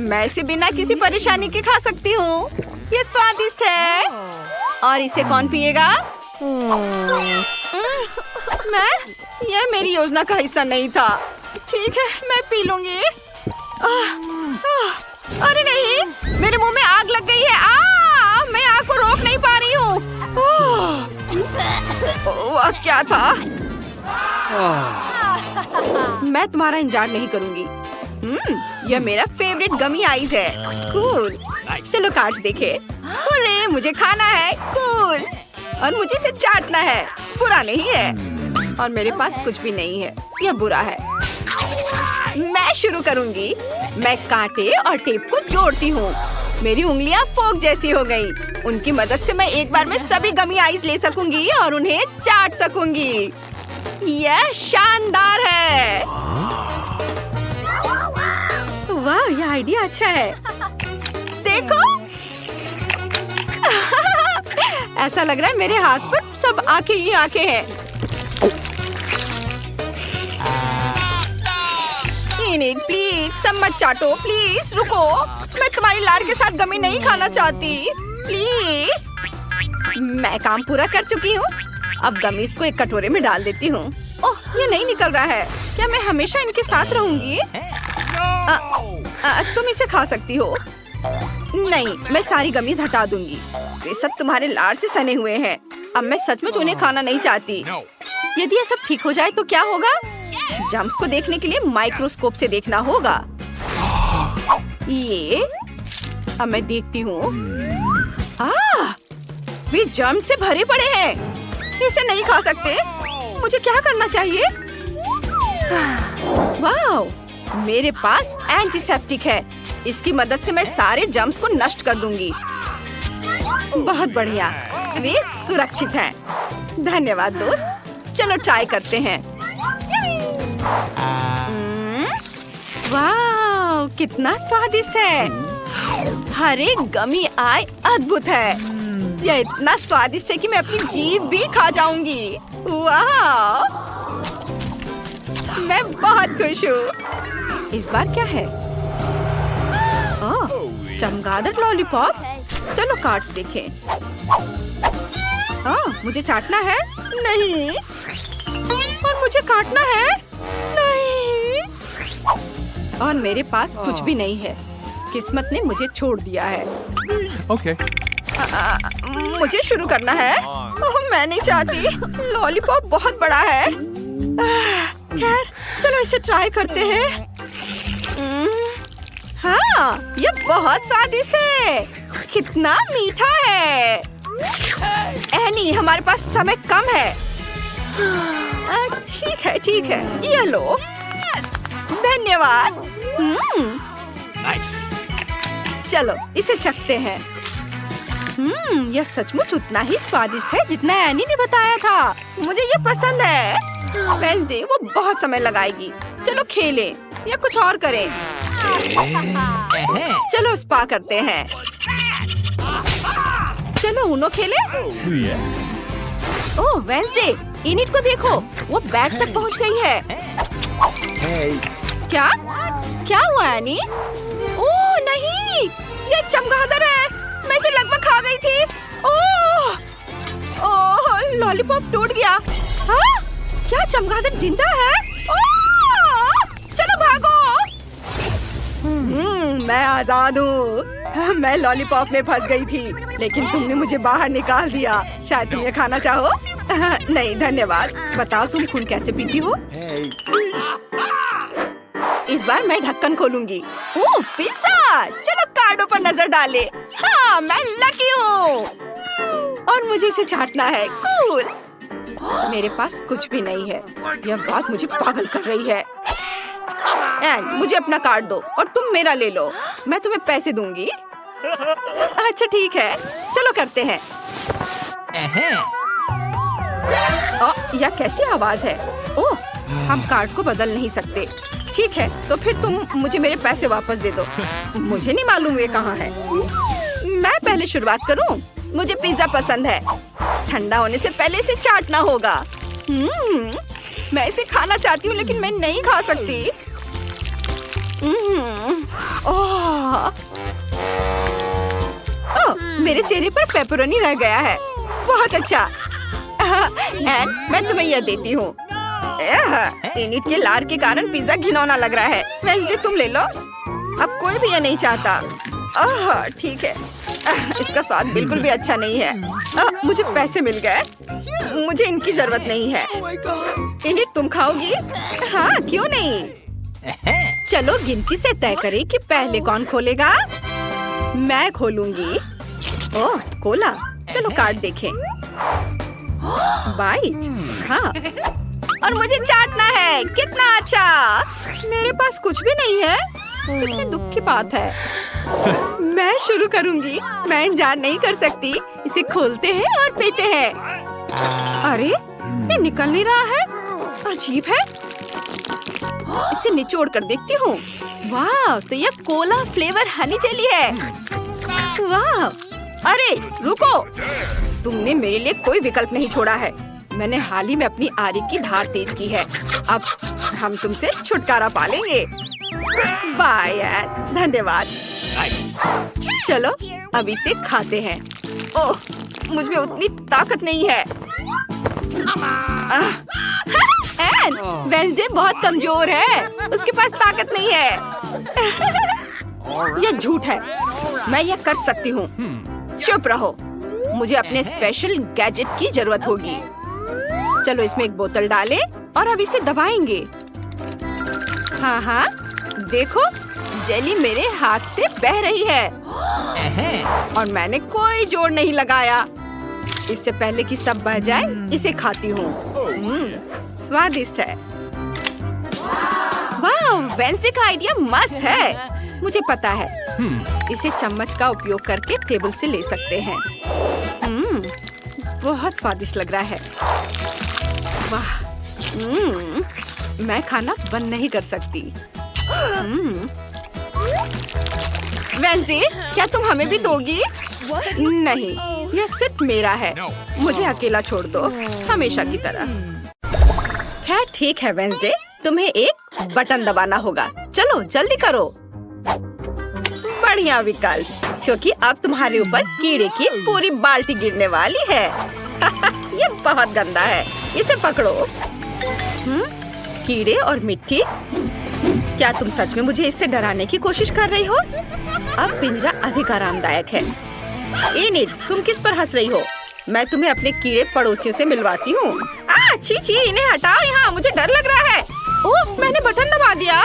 मैं इसे बिना किसी परेशानी के खा सकती हूँ। ये स्वादिष्ट है। और इसे कौन पिएगा? मैं यह मेरी योजना का हिस्सा नहीं था। ठीक है, मैं पी लूंगी। अरे नहीं, मेरे मुंह में आग लग गई है। मैं आग को रोक नहीं पा रही हूँ। वह क्या था? मैं तुम्हारा इंतजार नहीं करूंगी। यह मेरा फेवरेट गमी आइज है। कूल। चलो कार्ड्स देखे। अरे मुझे खाना है। कूल। और मुझे इसे चाटना है। बुरा नहीं है। और मेरे पास कुछ भी नहीं है। यह बुरा है। मैं शुरू करूंगी। मैं कांटे और टेप को जोड़ती हूँ। मेरी उंगलियां फोक जैसी हो गई। उनकी मदद से मैं एक बार में सभी गमी आइस ले सकूंगी और उन्हें चाट सकूंगी। यह शानदार है। वाह, यह आइडिया अच्छा है। देखो। ऐसा लग रहा है मेरे हाथ पर सब आंखें ही आंखें हैं। प्लीज सब मत चाटो। प्लीज रुको। मैं तुम्हारी लाड़ के साथ गमी नहीं खाना चाहती। प्लीज। मैं काम पूरा कर चुकी हूँ। अब गमीज को एक कटोरे में डाल देती हूँ। ओह, ये नहीं निकल रहा है। क्या मैं हमेशा इनके साथ रहूंगी? तुम इसे खा सकती हो। नहीं, मैं सारी गमीज हटा दूंगी। ये सब तुम्हारे लाड़ से सने हुए हैं। अब मैं सचमुच उन्हें खाना नहीं चाहती। यदि ये सब ठीक हो जाए तो क्या होगा? जम्स को देखने के लिए माइक्रोस्कोप से देखना होगा। ये अब मैं देखती हूँ। वे जम्स से भरे पड़े हैं। इसे नहीं खा सकते। मुझे क्या करना चाहिए? वाह, मेरे पास एंटीसेप्टिक है। इसकी मदद से मैं सारे जम्स को नष्ट कर दूंगी। बहुत बढ़िया, वे सुरक्षित हैं। धन्यवाद दोस्त। चलो ट्राई करते हैं। वाह, कितना स्वादिष्ट है। हर एक गमी आय अद्भुत है। यह इतना स्वादिष्ट है कि मैं अपनी जीभ भी खा जाऊंगी। वाह, मैं बहुत खुश हूँ। इस बार क्या है? चमगादड़ लॉलीपॉप। चलो कार्ड्स देखें। मुझे चाटना है। नहीं। और मुझे काटना है। नहीं। और मेरे पास कुछ भी नहीं है। किस्मत ने मुझे छोड़ दिया है। Okay. मुझे शुरू करना है। मैं नहीं चाहती। लॉलीपॉप बहुत बड़ा है। खैर, चलो इसे ट्राई करते हैं। हाँ, ये बहुत स्वादिष्ट है। कितना मीठा है। एनी, हमारे पास समय कम है। ठीक है, ये लो। धन्यवाद। Nice. चलो इसे चखते हैं। यह सचमुच उतना ही स्वादिष्ट है जितना एनी ने बताया था। मुझे ये पसंद है। वेंसडे वो बहुत समय लगाएगी। चलो खेलें या कुछ और करें। चलो स्पा करते हैं। चलो उनो खेलें। ओह वेंसडे, इनिट को देखो, वो बैग तक पहुंच गई है। क्या हुआ एनी? ओह नहीं, ये चमगादड़ है। मैं इसे लगभग खा गई थी। ओह, लॉलीपॉप टूट गया। हाँ? क्या चमगादड़ जिंदा है? ओह, चलो भागो। मैं आजाद हूँ। मैं लॉलीपॉप में फंस गई थी, लेकिन तुमने मुझे बाहर निकाल दिया। शायद तुम ये खाना चाहो? नहीं धन्यवाद। बताओ तुम खून कैसे पीती हो? इस बार मैं ढक्कन खोलूंगी। ओह पिज़्ज़ा! चलो कार्डों पर नजर डाले। हाँ, मैं लकी हूँ। और मुझे इसे चाटना है। कूल। मेरे पास कुछ भी नहीं है। यह बात मुझे पागल कर रही है। एन, मुझे अपना कार्ड दो और तुम मेरा ले लो। मैं तुम्हें पैसे दूंगी। अच्छा ठीक है, चलो करते हैं। यह कैसी आवाज है? ओह, हम कार्ड को बदल नहीं सकते। ठीक है, तो फिर तुम मुझे मेरे पैसे वापस दे दो। मुझे नहीं मालूम ये कहाँ है। मैं पहले शुरुआत करूं? मुझे पिज्जा पसंद है। ठंडा होने से पहले इसे चाटना होगा। मैं इसे खाना चाहती हूँ लेकिन मैं नहीं खा सकती। ओह, मेरे चेहरे पर पेपरोनी रह गया है। बहुत अच्छा। एन, मैं तुम्हें यह देती हूँ। इनिट के लार के कारण पिज्जा घिनौना लग रहा है। वेंसडे तुम ले लो, अब कोई भी ये नहीं चाहता। ठीक है, इसका स्वाद बिल्कुल भी अच्छा नहीं है। मुझे पैसे मिल गए, मुझे इनकी जरूरत नहीं है। इनिट तुम खाओगी? हाँ, क्यों नहीं। चलो गिनती से तय करें कि पहले कौन खोलेगा। मैं खोलूंगी। ओह, कोला। चलो कार्ड देखें। बाइट। हाँ, और मुझे चाटना है। कितना अच्छा। मेरे पास कुछ भी नहीं है। कितने दुख की बात है। मैं शुरू करूंगी। मैं इंतजार नहीं कर सकती। इसे खोलते हैं और पीते हैं। अरे, ये निकल नहीं रहा है। अजीब है। इसे निचोड़ कर देखती हूँ। वाह, तो यह कोला फ्लेवर हनी जेली है। वाह, अरे रुको, तुमने मेरे लिए कोई विकल्प नहीं छोड़ा है। मैंने हाल ही में अपनी आरी की धार तेज की है। अब हम तुमसे छुटकारा पालेंगे। बाय यार, धन्यवाद। Nice. चलो अब इसे खाते हैं। ओह, मुझ में उतनी ताकत नहीं है। एन, वेंसडे बहुत कमजोर है। उसके पास ताकत नहीं है। यह झूठ है। मैं यह कर सकती हूँ। चुप रहो। मुझे अपने स्पेशल गैजेट की जरूरत होगी। चलो इसमें एक बोतल डालें और अब इसे दबाएंगे। हाँ हाँ, देखो जेली मेरे हाथ से बह रही है और मैंने कोई जोर नहीं लगाया। इससे पहले कि सब बह जाए, इसे खाती हूँ। स्वादिष्ट है। वाह, वेंसडे का आइडिया मस्त है। मुझे पता है, इसे चम्मच का उपयोग करके टेबल से ले सकते हैं। बहुत स्वादिष्ट लग रहा है। वाह, मैं खाना बंद नहीं कर सकती। वेंसडे, क्या तुम हमें भी दोगी? नहीं, यह सिर्फ मेरा है। मुझे अकेला छोड़ दो, हमेशा की तरह। खैर ठीक है वेंसडे, तुम्हें एक बटन दबाना होगा। चलो जल्दी करो। बढ़िया विकल्प, क्योंकि अब तुम्हारे ऊपर कीड़े की पूरी बाल्टी गिरने वाली है। ये बहुत गंदा है। इसे पकड़ो। कीड़े और मिट्टी। क्या तुम सच में मुझे इससे डराने की कोशिश कर रही हो? अब पिंजरा अधिक आरामदायक है। इनिट, तुम किस पर हंस रही हो? मैं तुम्हें अपने कीड़े पड़ोसियों से मिलवाती हूँ। छी छी, इन्हें हटाओ यहाँ, मुझे डर लग रहा है। ओह, मैंने बटन दबा दिया।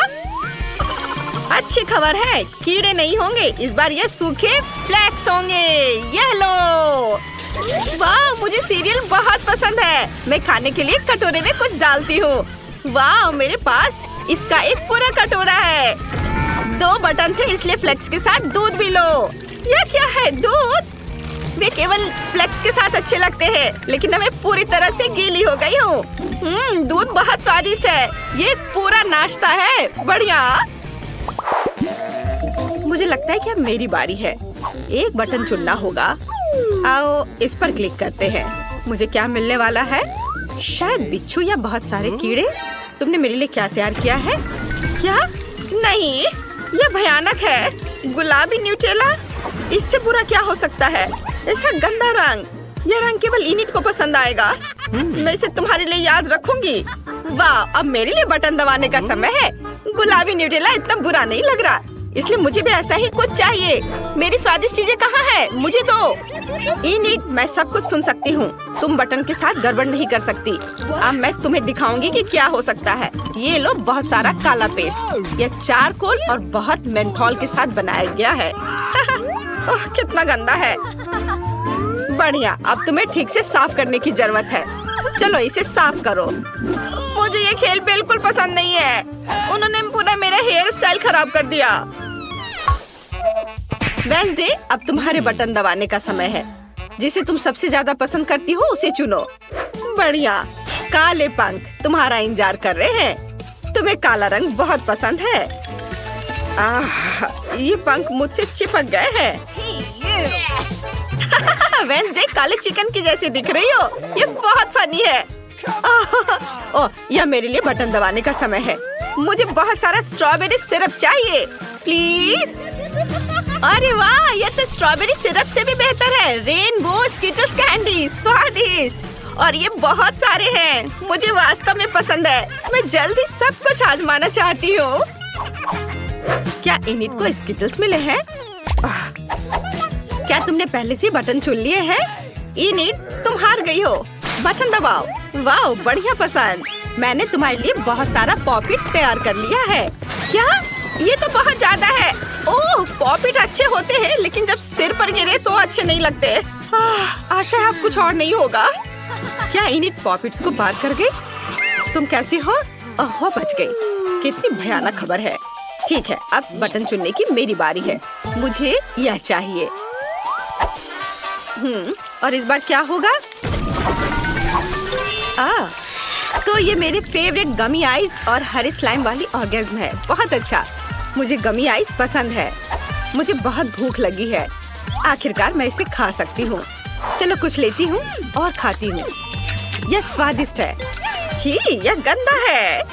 अच्छी खबर है, कीड़े नहीं होंगे। इस बार ये सूखे फ्लेक्स होंगे। यह लो। वाह, मुझे सीरियल बहुत पसंद है। मैं खाने के लिए कटोरे में कुछ डालती हूँ। वाह, मेरे पास इसका एक पूरा कटोरा है। 2 बटन थे, इसलिए फ्लेक्स के साथ दूध भी लो। यह क्या है? दूध? वे केवल फ्लेक्स के साथ अच्छे लगते हैं, लेकिन मैं पूरी तरह से गीली हो गई हूँ। दूध बहुत स्वादिष्ट है। ये पूरा नाश्ता है। बढ़िया। मुझे लगता है कि अब मेरी बारी है। एक बटन चुनना होगा। आओ इस पर क्लिक करते हैं। मुझे क्या मिलने वाला है? शायद बिच्छू या बहुत सारे कीड़े। तुमने मेरे लिए क्या तैयार किया है? क्या? नहीं, यह भयानक है। गुलाबी न्यूटेला? इससे बुरा क्या हो सकता है? ऐसा गंदा रंग। यह रंग केवल इनिट को पसंद आएगा। मैं इसे तुम्हारे लिए याद रखूंगी। वाह, अब मेरे लिए बटन दबाने का समय है। गुलाबी न्यूटेला इतना बुरा नहीं लग रहा, इसलिए मुझे भी ऐसा ही कुछ चाहिए। मेरी स्वादिष्ट चीजें कहाँ है? मुझे दो। इनिट, मैं सब कुछ सुन सकती हूँ। तुम बटन के साथ गड़बड़ नहीं कर सकती। अब मैं तुम्हें दिखाऊंगी कि क्या हो सकता है। ये लो बहुत सारा काला पेस्ट। यह चारकोल और बहुत मेंथोल के साथ बनाया गया है। ओह, कितना गंदा है। बढ़िया, अब तुम्हें ठीक से साफ करने की जरूरत है। चलो इसे साफ करो। मुझे ये खेल बिल्कुल पसंद नहीं है। उन्होंने पूरा मेरा हेयर स्टाइल खराब कर दिया। वेंसडे, अब तुम्हारे बटन दबाने का समय है। जिसे तुम सबसे ज्यादा पसंद करती हो उसे चुनो। बढ़िया। काले पंख तुम्हारा इंतजार कर रहे हैं। तुम्हें काला रंग बहुत पसंद है। ये पंख मुझसे चिपक गए हैं। वेंसडे, काले चिकन की जैसी दिख रही हो। ये बहुत फनी है। ओह, यह मेरे लिए बटन दबाने का समय है। मुझे बहुत सारा स्ट्रॉबेरी सिरप चाहिए, प्लीज। अरे वाह, यह तो स्ट्रॉबेरी सिरप से भी बेहतर है। रेनबो स्किटल्स कैंडी, स्वादिष्ट। और ये बहुत सारे हैं। मुझे वास्तव में पसंद है। मैं जल्दी सब कुछ आजमाना चाहती हूँ। क्या इनिट को स्किटल्स मिले हैं? क्या तुमने पहले से बटन चुन लिए हैं? इनिट, तुम हार गई हो। बटन दबाओ। वाह, बढ़िया पसंद। मैंने तुम्हारे लिए बहुत सारा पॉपिट तैयार कर लिया है। क्या? ये तो बहुत ज्यादा है। ओह, पॉपिट अच्छे होते हैं, लेकिन जब सिर पर गिरे तो अच्छे नहीं लगते। आशा है अब कुछ और नहीं होगा। क्या इनिट पॉपिट्स को पार कर गई? तुम कैसी हो? ओह, बच गई। कितनी भयानक खबर है। ठीक है, अब बटन चुनने की मेरी बारी है। मुझे यह चाहिए। और इस बार क्या होगा? तो ये मेरे फेवरेट गमी आइस और हरे स्लाइम वाली ऑर्गेज्म है। बहुत अच्छा। मुझे गमी आइस पसंद है। मुझे बहुत भूख लगी है। आखिरकार मैं इसे खा सकती हूँ। चलो कुछ लेती हूँ और खाती हूँ। यह स्वादिष्ट है। छी, यह गंदा है।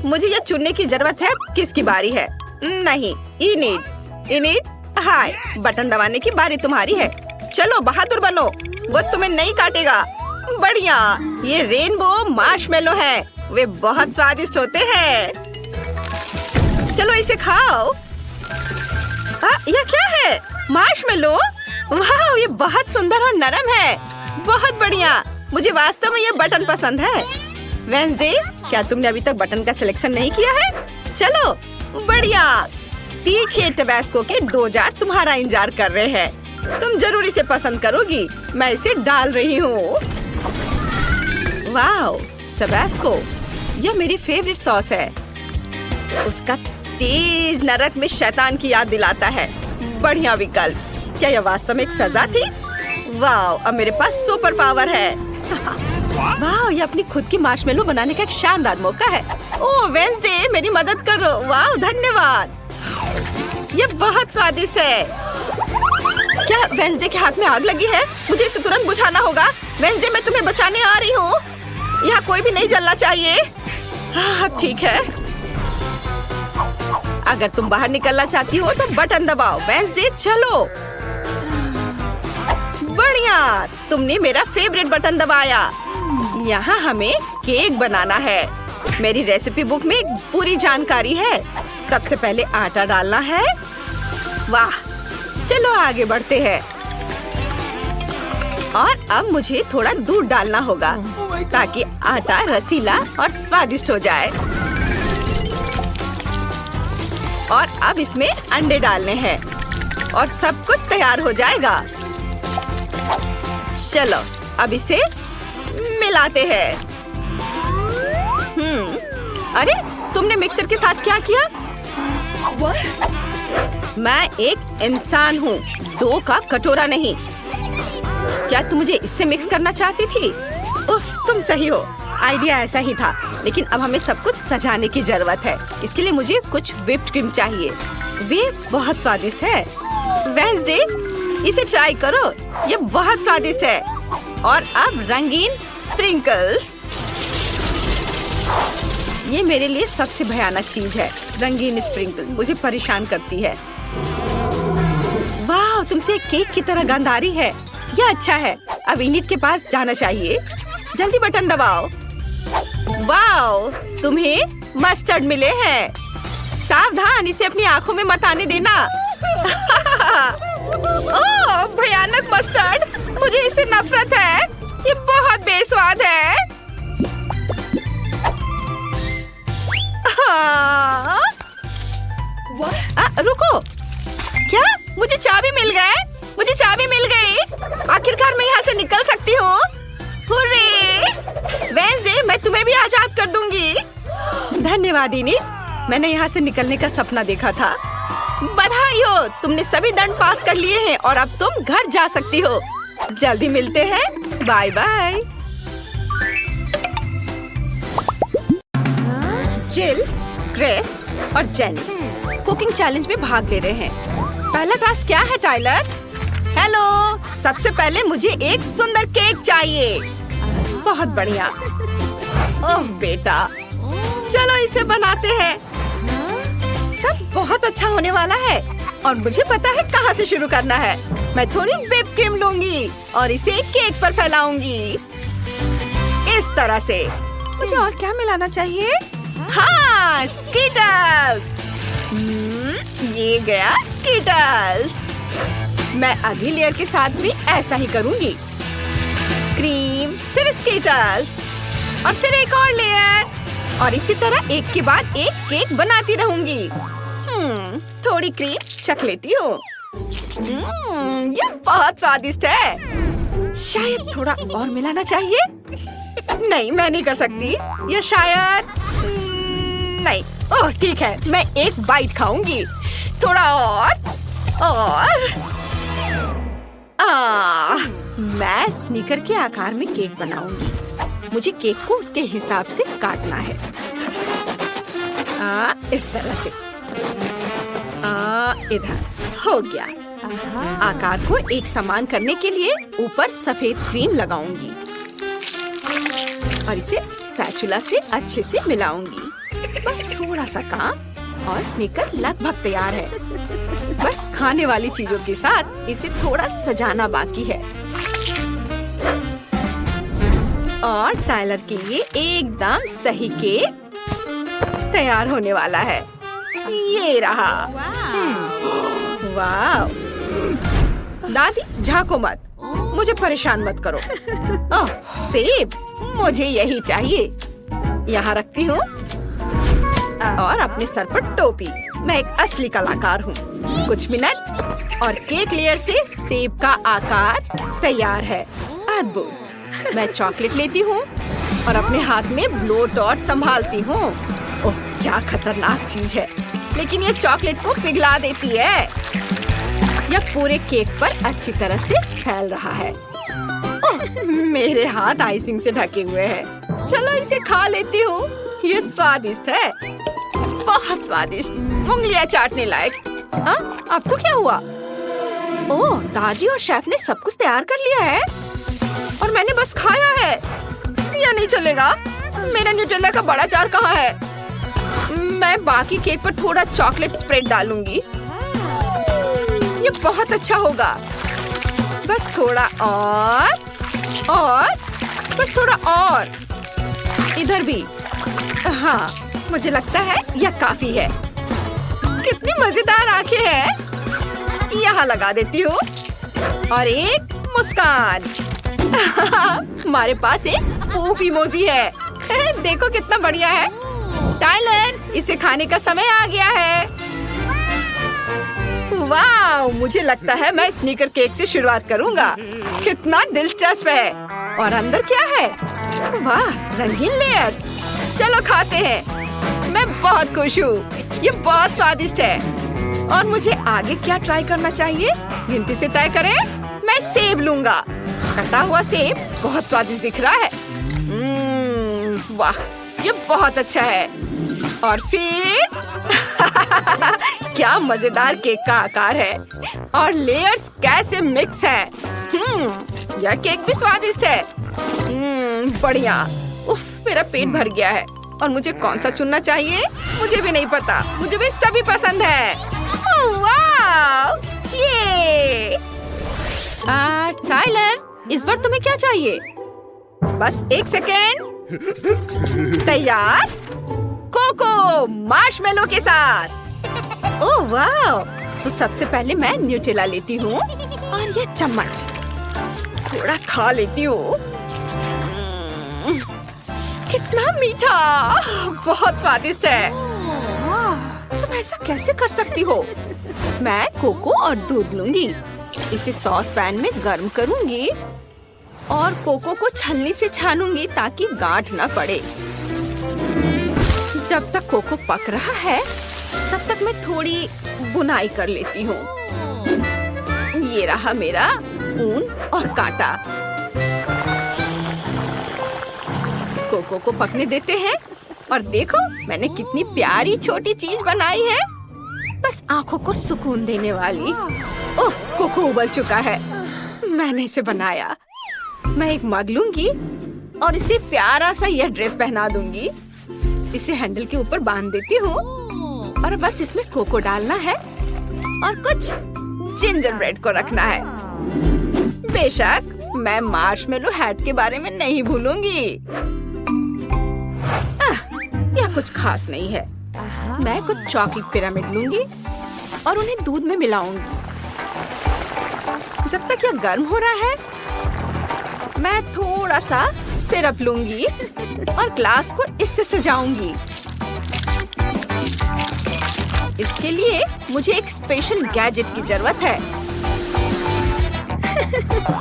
मुझे यह चुनने की जरूरत है। किसकी बारी है? नहीं, इनिट। इनिट, हाय, बटन दबाने की बारी तुम्हारी है। चलो बहादुर बनो, वो तुम्हें नहीं काटेगा। बढ़िया, ये रेनबो मार्शमेलो है। वे बहुत स्वादिष्ट होते हैं। चलो इसे खाओ। यह क्या है? मार्शमेलो? वाह, ये बहुत सुंदर और नरम है। बहुत बढ़िया। मुझे वास्तव में ये बटन पसंद है। वेंसडे, क्या तुमने अभी तक बटन का सिलेक्शन नहीं किया है? चलो, बढ़िया। तीखे टबैस्को के 2 जार तुम्हारा इंतजार कर रहे हैं। तुम जरूर इसे पसंद करोगी। मैं इसे डाल रही हूँ। वाह, टबैस्को, यह मेरी फेवरेट सॉस है। उसका तेज नरक में शैतान की याद दिलाता है। बढ़िया विकल्प। क्या यह वास्तव में एक सजा थी? वाह, अब मेरे पास सुपर पावर है। वाह, ये अपनी खुद की मार्शमेलो बनाने का एक शानदार मौका है। ओह वेंसडे, मेरी मदद करो। वाह, धन्यवाद। ये बहुत स्वादिष्ट है। क्या वेंसडे के हाथ में आग लगी है? मुझे इसे तुरंत बुझाना होगा। वेंसडे, मैं तुम्हें बचाने आ रही हूँ। यहाँ कोई भी नहीं जलना चाहिए। अब ठीक है। अगर तुम बाहर निकलना चाहती हो तो बटन दबाओ। वेंसडे, चलो। बढ़िया, तुमने मेरा फेवरेट बटन दबाया। यहाँ हमें केक बनाना है। मेरी रेसिपी बुक में पूरी जानकारी है। सबसे पहले आटा डालना है। वाह, चलो आगे बढ़ते हैं। और अब मुझे थोड़ा दूध डालना होगा ताकि आटा रसीला और स्वादिष्ट हो जाए। और अब इसमें अंडे डालने हैं और सब कुछ तैयार हो जाएगा। चलो अब इसे मिलाते हैं। अरे, तुमने मिक्सर के साथ क्या किया? मैं एक इंसान हूँ, 2 का कटोरा नहीं। क्या तुम मुझे इससे मिक्स करना चाहती थी? उफ, तुम सही हो। आइडिया ऐसा ही था, लेकिन अब हमें सब कुछ सजाने की जरूरत है। इसके लिए मुझे कुछ व्हिप्ड क्रीम चाहिए। वे बहुत स्वादिष्ट है। वेंसडे, इसे ट्राई करो। ये बहुत स्वादिष्ट है। और अब रंगीन स्प्रिंकल्स। ये मेरे लिए सबसे भयानक चीज है। रंगीन स्प्रिंकल मुझे परेशान करती है। वाह, तुमसे केक की तरह गंध आ रही है। यह अच्छा है। अब इनिट के पास जाना चाहिए। जल्दी बटन दबाओ। वाह, तुम्हें मस्टर्ड मिले हैं। सावधान, इसे अपनी आंखों में मत आने देना। ओह, भयानक मस्टर्ड। मुझे इससे नफरत है। ये बहुत बेस्वाद है। रुको, क्या मुझे चाबी मिल गए? मुझे चाबी मिल गई। आखिरकार मैं यहाँ से निकल सकती हूँ। हुर्रे! वेंसडे, मैं तुम्हें भी आजाद कर दूंगी। धन्यवाद इनिट। मैंने यहाँ से निकलने का सपना देखा था। बधाई हो, तुमने सभी दंड पास कर लिए हैं और अब तुम घर जा सकती हो। जल्दी मिलते हैं। Bye bye. जिल, ग्रेस और जेनिस कुकिंग चैलेंज में भाग ले रहे हैं। पहला टास्क क्या है टाइलर? हेलो, सबसे पहले मुझे एक सुंदर केक चाहिए। बहुत बढ़िया। ओह बेटा, चलो इसे बनाते हैं। सब बहुत अच्छा होने वाला है। और मुझे पता है कहाँ से शुरू करना है। मैं थोड़ी व्हिप क्रीम लूंगी और इसे केक पर फैलाऊंगी इस तरह से। मुझे और क्या मिलाना चाहिए? हाँ, स्कीटल्स। ये गया स्कीटल्स। मैं अगली लेयर के साथ भी ऐसा ही करूंगी। क्रीम, फिर स्कीटल्स और फिर एक और लेयर, और इसी तरह एक के बाद एक केक बनाती रहूंगी। थोड़ी क्रीम चख लेती हूँ। ये बहुत स्वादिष्ट है। शायद थोड़ा और मिलाना चाहिए। नहीं, मैं नहीं कर सकती। या शायद नहीं। ओह ठीक है, मैं एक बाइट खाऊंगी। थोड़ा और मैं स्नीकर के आकार में केक बनाऊंगी। मुझे केक को उसके हिसाब से काटना है। इस तरह से। इधर हो गया। आकार को एक समान करने के लिए ऊपर सफेद क्रीम लगाऊंगी और इसे स्पैचुला से अच्छे से मिलाऊंगी। बस थोड़ा सा काम और स्नीकर लगभग तैयार है। बस खाने वाली चीजों के साथ इसे थोड़ा सजाना बाकी है। और टाइलर के लिए एकदम सही केक तैयार होने वाला है। ये रहा। वाह। दादी झांको मत, मुझे परेशान मत करो। ओह सेब, मुझे यही चाहिए। यहाँ रखती हूँ और अपने सर पर टोपी। मैं एक असली कलाकार हूँ। कुछ मिनट और केक लेयर से सेब का आकार तैयार है। अद्भुत। मैं चॉकलेट लेती हूँ और अपने हाथ में ब्लो डॉट संभालती हूँ। ओह क्या खतरनाक चीज है, लेकिन ये चॉकलेट को पिघला देती है। यह पूरे केक पर अच्छी तरह से फैल रहा है। ओह, मेरे हाथ आइसिंग से ढके हुए हैं। चलो इसे खा लेती हूँ। ये स्वादिष्ट है, बहुत स्वादिष्ट, उंगलियां चाटने लायक। आपको क्या हुआ? ओह, दादी और शेफ ने सब कुछ तैयार कर लिया है और मैंने बस खाया है। यह नहीं चलेगा। मेरा न्यूटेला का बड़ा जार कहाँ है? मैं बाकी केक पर थोड़ा चॉकलेट स्प्रेड डालूंगी। ये बहुत अच्छा होगा। बस थोड़ा और बस थोड़ा और। इधर भी। हाँ, मुझे लगता है यह काफी है। कितनी मजेदार आंखें हैं। यहाँ लगा देती हूँ और एक मुस्कान। हमारे पास एक पूफ इमोजी है। देखो कितना बढ़िया है। टाइलर, इसे खाने का समय आ गया है। वाह, मुझे लगता है मैं स्नीकर केक से शुरुआत करूंगा। कितना दिलचस्प है। और अंदर क्या है? वाह, रंगीन लेयर्स। चलो खाते हैं। मैं बहुत खुश हूँ। ये बहुत स्वादिष्ट है। और मुझे आगे क्या ट्राई करना चाहिए? गिनती से तय करें। मैं सेब लूंगा। कटा हुआ सेब बहुत स्वादिष्ट दिख रहा है। वाह, ये बहुत अच्छा है। और फिर क्या मजेदार केक का आकार है और लेयर्स कैसे मिक्स हैं। यह केक भी स्वादिष्ट है। बढ़िया। उफ, मेरा पेट भर गया है। और मुझे कौन सा चुनना चाहिए? मुझे भी नहीं पता। मुझे भी सभी पसंद है। वाह, ये। टाइलर, इस बार तुम्हें क्या चाहिए? बस एक सेकेंड। तैयार? कोको मार्शमेलो के साथ। ओह वाह। तो सबसे पहले मैं न्यूटेला लेती हूँ और ये चम्मच थोड़ा खा लेती हूँ। कितना मीठा, बहुत स्वादिष्ट है। तुम ऐसा कैसे कर सकती हो? मैं कोको और दूध लूंगी। इसे सॉस पैन में गर्म करूंगी और कोको को छलनी से छानूंगी ताकि गांठ न पड़े। जब तक कोको पक रहा है तब तक मैं थोड़ी बुनाई कर लेती हूँ। ये रहा मेरा ऊन और कांटा। कोको को पकने देते हैं और देखो मैंने कितनी प्यारी छोटी चीज बनाई है। बस आंखों को सुकून देने वाली। ओह, कोको उबल चुका है। मैंने इसे बनाया। मैं एक मग लूंगी और इसे प्यारा सा यह ड्रेस पहना दूंगी। इसे हैंडल के ऊपर बांध देती हूँ और बस इसमें कोको डालना है और कुछ जिंजर ब्रेड को रखना है। बेशक मैं मार्शमेलो हैट के बारे में नहीं भूलूंगी। यह कुछ खास नहीं है। मैं कुछ चॉकलेट पिरामिड लूंगी और उन्हें दूध में मिलाऊंगी। जब तक यह गर्म हो रहा है, मैं थोड़ा सा सिरप लूंगी और ग्लास को इससे सजाऊंगी। इसके लिए मुझे एक स्पेशल गैजेट की जरूरत है।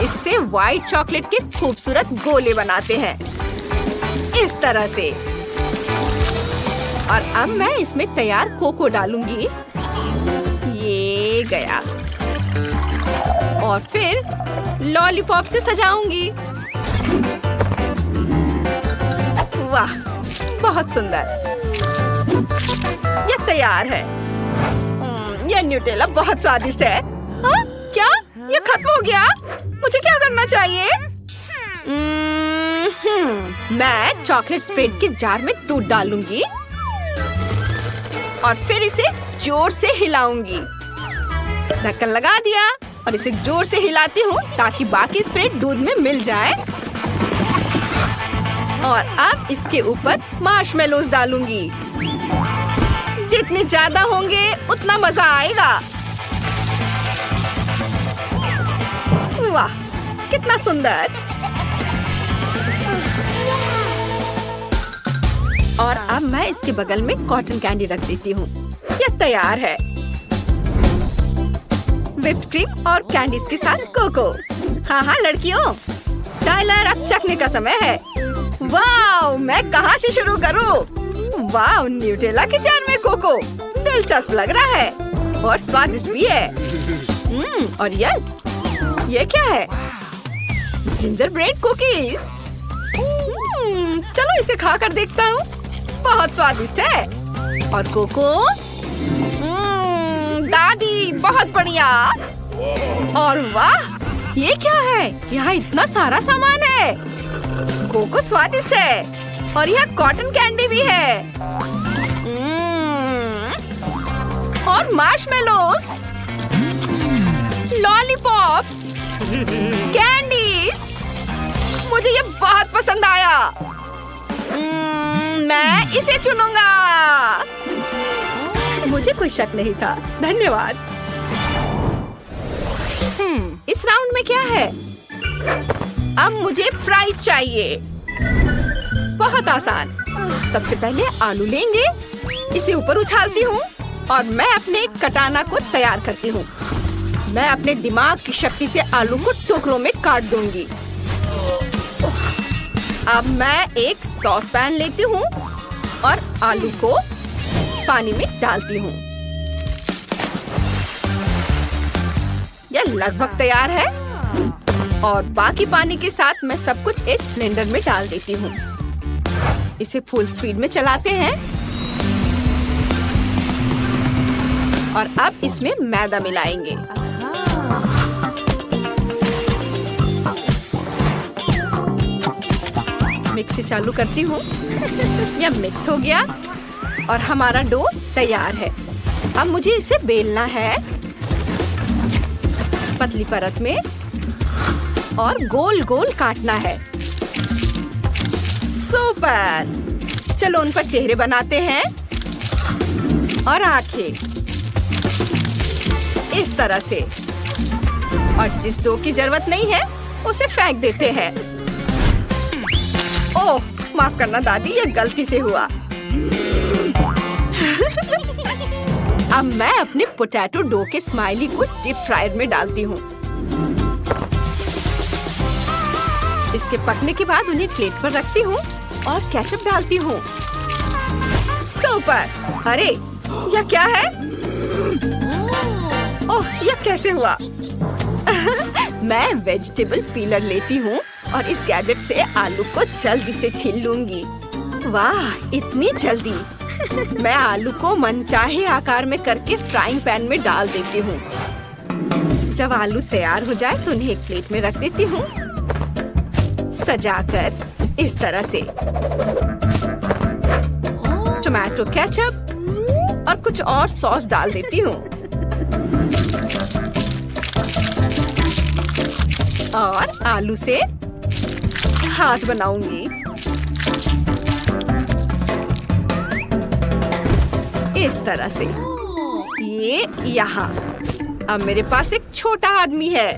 इससे व्हाइट चॉकलेट के खूबसूरत गोले बनाते हैं, इस तरह से। और अब मैं इसमें तैयार कोको डालूंगी। ये गया। और फिर लॉलीपॉप से सजाऊंगी। वाह, बहुत सुंदर। यह तैयार है। यह न्यूटेला बहुत स्वादिष्ट है। हाँ? क्या? यह खत्म हो गया? मुझे क्या करना चाहिए? मैं चॉकलेट स्प्रेड के जार में दूध डालूंगी और फिर इसे जोर से हिलाऊंगी। ढक्कन लगा दिया और इसे जोर से हिलाती हूँ ताकि बाकी स्प्रेड दूध में मिल जाए। और अब इसके ऊपर मार्शमेलोज डालूंगी। जितने ज्यादा होंगे उतना मजा आएगा। वाह, कितना सुंदर। और अब मैं इसके बगल में कॉटन कैंडी रख देती हूँ। यह तैयार है। व्हिप्ड क्रीम और कैंडीज के साथ कोको। हाँ लड़कियों, टाइलर, अब चखने का समय है। वाह, मैं कहाँ से शुरू करूँ? वाह, न्यूटेला के जार में कोको, दिलचस्प लग रहा है और स्वादिष्ट भी है। और ये क्या है? Ginger bread cookies. चलो इसे खा कर देखता हूँ। बहुत स्वादिष्ट है। और कोको, दादी, बहुत बढ़िया। और वाह, ये क्या है? यहाँ इतना सारा सामान है। कोको स्वादिष्ट है और यह कॉटन कैंडी भी है। और मार्शमेलोज, लॉलीपॉप, कैंडीज। मुझे ये बहुत पसंद आया। मैं इसे चुनूंगा। मुझे कोई शक नहीं था। धन्यवाद। इस राउंड में क्या है? अब मुझे फ्राइज चाहिए। बहुत आसान। सबसे पहले आलू लेंगे, इसे ऊपर उछालती हूँ और मैं अपने कटाना को तैयार करती हूँ। मैं अपने दिमाग की शक्ति से आलू को टुकड़ों में काट दूंगी। अब मैं एक सॉस पैन लेती हूँ और आलू को पानी में डालती हूँ। यह लगभग तैयार है और बाकी पानी के साथ मैं सब कुछ एक ब्लेंडर में डाल देती हूँ। इसे फुल स्पीड में चलाते हैं और अब इसमें मैदा मिलाएंगे। मिक्सी चालू करती हूँ। यह मिक्स हो गया और हमारा डो तैयार है। अब मुझे इसे बेलना है पतली परत में और गोल गोल काटना है। सुपर! चलो उन पर चेहरे बनाते हैं और आंखें, इस तरह से। और जिस डो की जरूरत नहीं है उसे फेंक देते हैं। ओह, माफ करना दादी, ये गलती से हुआ। अब मैं अपने पोटैटो डो के स्माइली को डीप फ्रायर में डालती हूँ। इसके पकने के बाद उन्हें प्लेट पर रखती हूँ और केचप डालती हूँ। सुपर! अरे, यह क्या है? ओह, यह कैसे हुआ? मैं वेजिटेबल पीलर लेती हूँ और इस गैजेट से आलू को जल्दी से छील लूंगी। वाह, इतनी जल्दी! मैं आलू को मनचाहे आकार में करके फ्राइंग पैन में डाल देती हूँ। जब आलू तैयार हो जाए तो उन्हें एक प्लेट में रख देती हूँ, सजाकर इस तरह से। टोमेटो केचप और कुछ और सॉस डाल देती हूँ। और आलू से हाथ बनाऊंगी। इस तरह से ये यहाँ। अब मेरे पास एक छोटा आदमी है।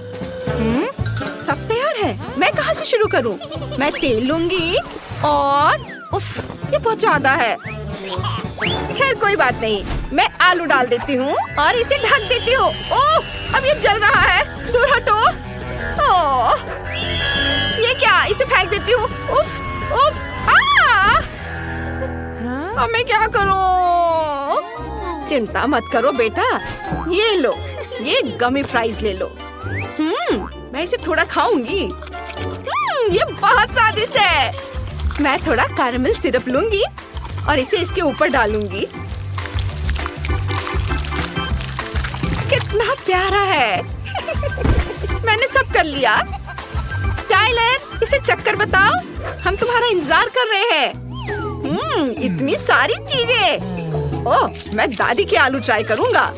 सब तैयार है। मैं कहाँ से शुरू करूँ? मैं तेल लूंगी और उफ, ये बहुत ज्यादा है। खैर कोई बात नहीं, मैं आलू डाल देती हूँ और इसे ढक देती हूँ। ओह, अब ये जल रहा है। दूर हटो। ओह, ये क्या? इसे फेंक देती हूँ। उफ, उफ, अब मैं क्या करूँ? चिंता मत करो बेटा, ये लो, ये गमी फ्राइज ले लो। मैं इसे थोड़ा खाऊंगी। ये बहुत स्वादिष्ट है। मैं थोड़ा कैरेमल सिरप लूंगी और इसे इसके ऊपर डालूंगी। कितना प्यारा है। मैंने सब कर लिया। टाइलर, इसे चक्कर बताओ, हम तुम्हारा इंतजार कर रहे हैं। इतनी सारी चीजें। ओह, मैं दादी के आलू ट्राई करूंगा।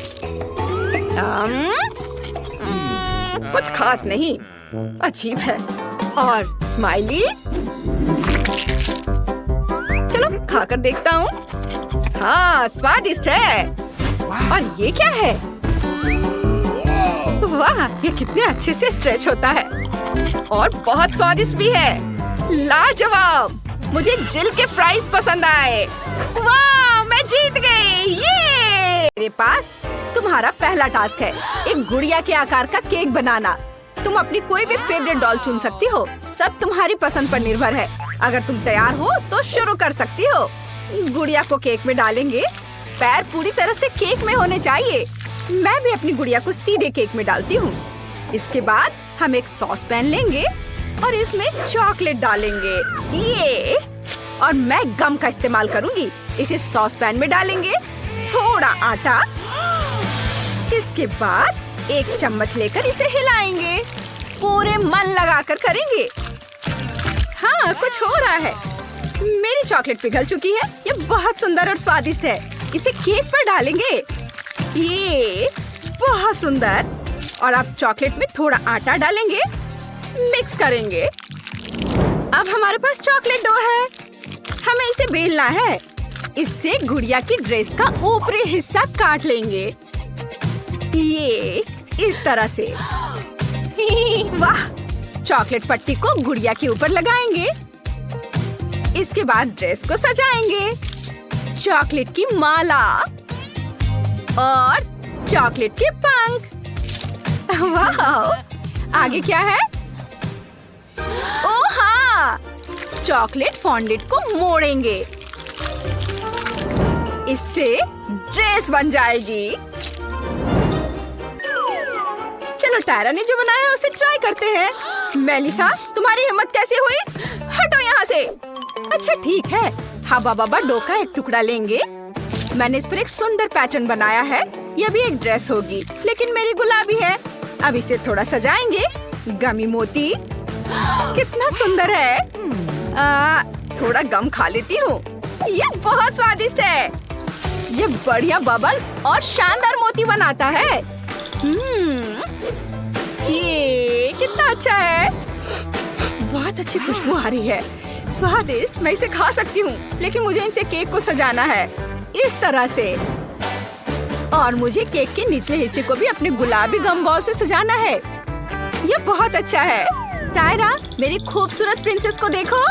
कुछ खास नहीं, अजीब है। और स्माइली, चलो खाकर देखता हूँ। हाँ, स्वादिष्ट है। और ये क्या है? वाह, ये कितने अच्छे से स्ट्रेच होता है और बहुत स्वादिष्ट भी है। लाजवाब। मुझे जिल के फ्राइज पसंद आए। वाह, मैं जीत गई। ये मेरे पास तुम्हारा पहला टास्क है, एक गुड़िया के आकार का केक बनाना। तुम अपनी कोई भी फेवरेट डॉल चुन सकती हो। सब तुम्हारी पसंद पर निर्भर है। अगर तुम तैयार हो तो शुरू कर सकती हो। गुड़िया को केक में डालेंगे। पैर पूरी तरह से केक में होने चाहिए। मैं भी अपनी गुड़िया को सीधे केक में डालती हूँ। इसके बाद हम एक सॉस पैन लेंगे और इसमें चॉकलेट डालेंगे। ये, और मैं गम का इस्तेमाल करूँगी। इसे सॉस पैन में डालेंगे, थोड़ा आटा। इसके बाद एक चम्मच लेकर इसे हिलाएंगे। पूरे मन लगाकर करेंगे। हाँ, कुछ हो रहा है। मेरी चॉकलेट पिघल चुकी है। ये बहुत सुंदर और स्वादिष्ट है। इसे केक पर डालेंगे। ये बहुत सुंदर। और अब चॉकलेट में थोड़ा आटा डालेंगे, मिक्स करेंगे। अब हमारे पास चॉकलेट डो है। हमें इसे बेलना है। इससे गुड़िया की ड्रेस का ऊपरी हिस्सा काट लेंगे। ये इस तरह से। वाह, चॉकलेट पट्टी को गुड़िया के ऊपर लगाएंगे। इसके बाद ड्रेस को सजाएंगे। चॉकलेट की माला और चॉकलेट के पंख। वाह, आगे क्या है? ओह हाँ, चॉकलेट फॉन्डेंट को मोड़ेंगे। इससे ड्रेस बन जाएगी। चलो, टायरा ने जो बनाया है उसे ट्राई करते हैं। मेलिसा, तुम्हारी हिम्मत कैसे हुई? हटो यहाँ से। अच्छा ठीक है, हवा बाबा डो का एक टुकड़ा लेंगे। मैंने इस पर एक सुंदर पैटर्न बनाया है। यह भी एक ड्रेस होगी, लेकिन मेरी गुलाबी है। अब इसे थोड़ा सजाएंगे। गमी मोती, कितना सुंदर है। थोड़ा गम खा लेती हूँ। ये बहुत स्वादिष्ट है। ये बढ़िया बबल और शानदार मोती बनाता है। ये कितना अच्छा है। बहुत अच्छी खुशबू आ रही है। स्वादिष्ट। मैं इसे खा सकती हूँ, लेकिन मुझे इनसे केक को सजाना है इस तरह से। और मुझे केक के निचले हिस्से को भी अपने गुलाबी गम बॉल से सजाना है। ये बहुत अच्छा है। टायरा, मेरी खूबसूरत प्रिंसेस को देखो।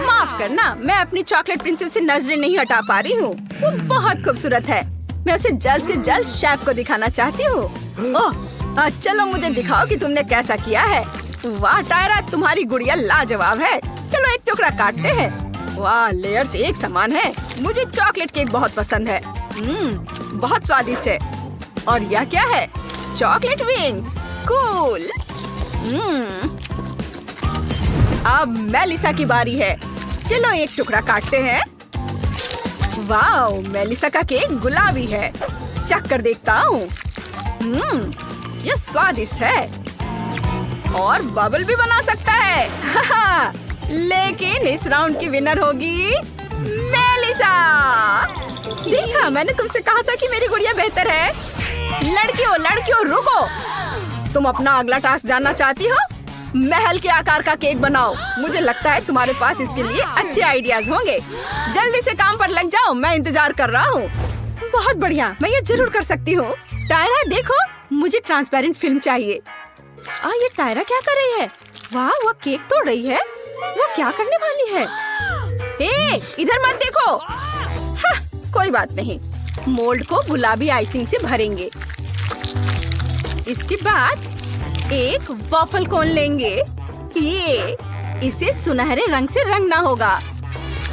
माफ करना, मैं अपनी चॉकलेट प्रिंसेस से नजरें नहीं हटा पा रही हूँ। वो बहुत खूबसूरत है। मैं उसे जल्द से जल्द शेफ को दिखाना चाहती हूँ। ओह, चलो मुझे दिखाओ कि तुमने कैसा किया है। वाह टायरा, तुम्हारी गुड़िया लाजवाब है। चलो एक टुकड़ा काटते हैं। वाह, लेयर्स एक समान है। मुझे चॉकलेट केक बहुत पसंद है। बहुत स्वादिष्ट है। और यह क्या है? Chocolate wings. कूल। अब मेलिसा की बारी है। चलो एक टुकड़ा काटते हैं। वाह, मेलिसा का केक गुलाबी है। चख कर देखता हूँ। यह स्वादिष्ट है और बबल भी बना सकता है। लेकिन इस राउंड की विनर होगी मेलिसा। देखा, मैंने तुमसे कहा था कि मेरी गुड़िया बेहतर है। लड़कियों रुको। तुम अपना अगला टास्क जानना चाहती हो? महल के आकार का केक बनाओ। मुझे लगता है तुम्हारे पास इसके लिए अच्छे आइडियाज होंगे। जल्दी से काम पर लग जाओ, मैं इंतजार कर रहा हूँ। बहुत बढ़िया, मैं ये जरूर कर सकती हूँ। टायरा देखो, मुझे ट्रांसपेरेंट फिल्म चाहिए। ये टायरा क्या कर रही है? वाह, वो केक तोड़ रही है। वो क्या करने वाली है? इधर मत देखो। कोई बात नहीं, मोल्ड को गुलाबी आइसिंग से भरेंगे। इसके बाद एक वॉफल कोन लेंगे। इसे सुनहरे रंग से रंगना होगा।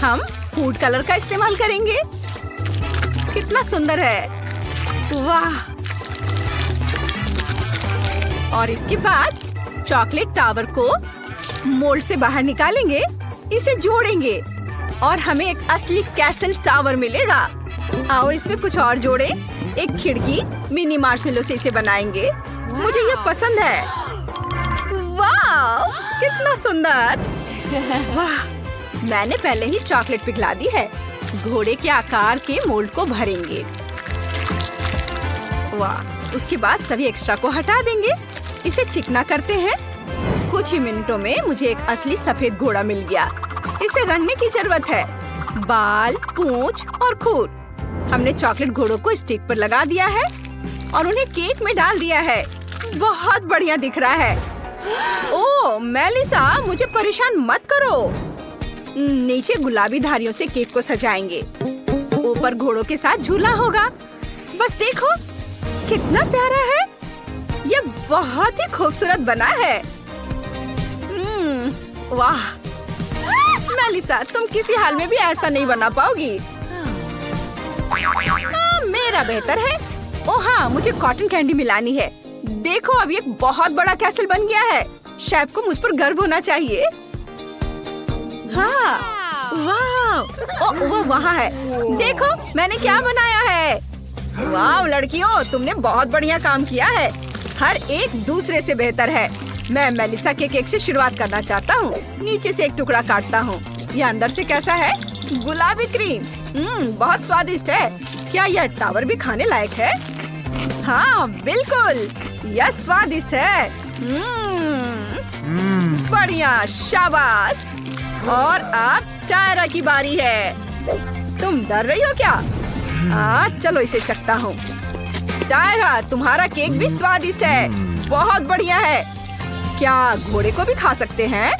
हम फूड कलर का इस्तेमाल करेंगे। कितना सुंदर है, वाह। और इसके बाद चॉकलेट टावर को मोल्ड से बाहर निकालेंगे, इसे जोड़ेंगे और हमें एक असली कैसल टावर मिलेगा। आओ इसमें कुछ और जोड़े। एक खिड़की मिनी मार्शमेलो से इसे बनाएंगे। मुझे ये पसंद है। वाह, कितना सुंदर। वाह, मैंने पहले ही चॉकलेट पिघला दी है। घोड़े के आकार के मोल्ड को भरेंगे। वाह, उसके बाद सभी एक्स्ट्रा को हटा देंगे। इसे चिकना करते हैं। कुछ ही मिनटों में मुझे एक असली सफेद घोड़ा मिल गया। इसे रंगने की जरूरत है। बाल, पूंछ और खूर। हमने चॉकलेट घोड़ों को स्टिक पर लगा दिया है और उन्हें केक में डाल दिया है। बहुत बढ़िया दिख रहा है। ओह मेलिसा, मुझे परेशान मत करो। नीचे गुलाबी धारियों से केक को सजाएंगे। ऊपर घोड़ों के साथ झूला होगा। बस देखो कितना प्यारा है। ये बहुत ही खूबसूरत बना है। वाह मेलिसा, तुम किसी हाल में भी ऐसा नहीं बना पाओगी। मेरा बेहतर है। ओह हाँ, मुझे कॉटन कैंडी मिलानी है। देखो, अब एक बहुत बड़ा कैसल बन गया है। शेफ को मुझ पर गर्व होना चाहिए। हाँ, वाह, वो वहाँ है। देखो मैंने क्या बनाया है। वाह लड़कियों, तुमने बहुत बढ़िया काम किया है। हर एक दूसरे से बेहतर है। मैं मेलिसा के केक से शुरुआत करना चाहता हूँ। नीचे से एक टुकड़ा काटता हूँ। ये अंदर से कैसा है? गुलाबी क्रीम। बहुत स्वादिष्ट है। क्या यह टावर भी खाने लायक है? हाँ बिल्कुल, यह स्वादिष्ट है। बढ़िया, शाबाश। और अब टायरा की बारी है। तुम डर रही हो क्या? चलो इसे चखता हूँ। टायरा, तुम्हारा केक भी स्वादिष्ट है। बहुत बढ़िया है। क्या घोड़े को भी खा सकते हैं?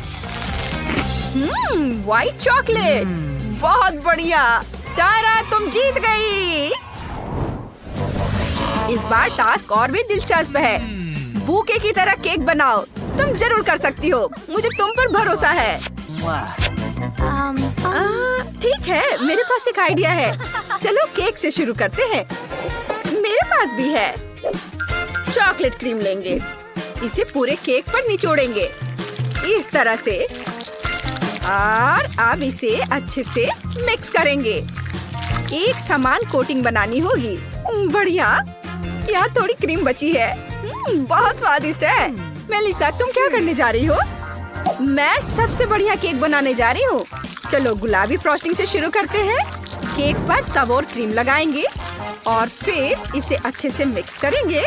व्हाइट चॉकलेट, बहुत बढ़िया। टायरा, तुम जीत गई। इस बार टास्क और भी दिलचस्प है। बूके की तरह केक बनाओ। तुम जरूर कर सकती हो। मुझे तुम पर भरोसा है। ठीक है, मेरे पास एक आइडिया है। चलो केक से शुरू करते हैं। मेरे पास भी है। चॉकलेट क्रीम लेंगे। इसे पूरे केक पर निचोड़ेंगे इस तरह से और अब इसे अच्छे से मिक्स करेंगे। एक समान कोटिंग बनानी होगी। बढ़िया, यहाँ थोड़ी क्रीम बची है। बहुत स्वादिष्ट है। मेलिसा, तुम क्या करने जा रही हो? मैं सबसे बढ़िया केक बनाने जा रही हूँ। चलो गुलाबी फ्रॉस्टिंग से शुरू करते हैं। केक पर सब और क्रीम लगाएंगे और फिर इसे अच्छे से मिक्स करेंगे।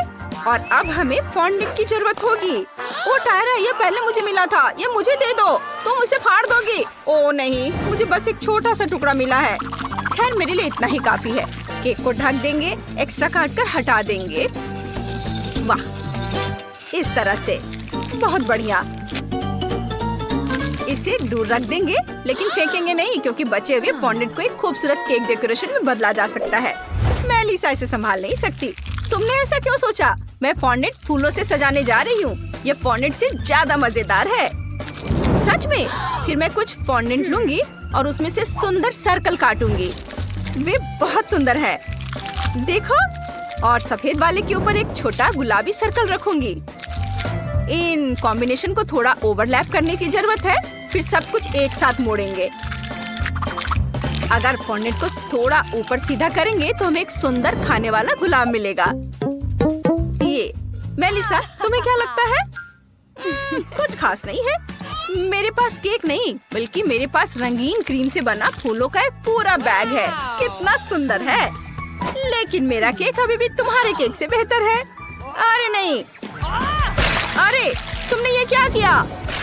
और अब हमें फॉन्डेंट की जरूरत होगी। ओ टायरा, ये पहले मुझे मिला था। ये मुझे दे दो। तुम इसे फाड़ दोगी? ओ नहीं, मुझे बस एक छोटा सा टुकड़ा मिला है। खैर, मेरे लिए इतना ही काफी है। केक को ढक देंगे, एक्स्ट्रा काट कर हटा देंगे। वाह, इस तरह से। बहुत बढ़िया। इसे दूर रख देंगे, लेकिन फेंकेंगे नहीं, क्योंकि बचे हुए फॉन्डेंट को एक खूबसूरत केक डेकोरेशन में बदला जा सकता है। मैं लिसा इसे संभाल नहीं सकती। तुमने ऐसा क्यों सोचा? मैं फॉन्डेंट फूलों से सजाने जा रही हूँ। ये फॉन्डेंट से ज्यादा मजेदार है। सच में? फिर मैं कुछ फॉन्डेंट लूंगी और उसमें से सुंदर सर्कल काटूंगी। वे बहुत सुंदर है। देखो, और सफेद वाले के ऊपर एक छोटा गुलाबी सर्कल रखूंगी। इन कॉम्बिनेशन को थोड़ा ओवरलैप करने की जरूरत है। फिर सब कुछ एक साथ मोड़ेंगे। अगर फॉन्डेंट को थोड़ा ऊपर सीधा करेंगे तो हमें एक सुंदर खाने वाला गुलाब मिलेगा। ये मेलिसा, तुम्हें क्या लगता है? कुछ खास नहीं है। मेरे पास केक नहीं, बल्कि मेरे पास रंगीन क्रीम से बना फूलों का एक पूरा बैग है। कितना सुंदर है। लेकिन मेरा केक अभी भी तुम्हारे केक से बेहतर है। अरे नहीं, अरे तुमने ये क्या किया?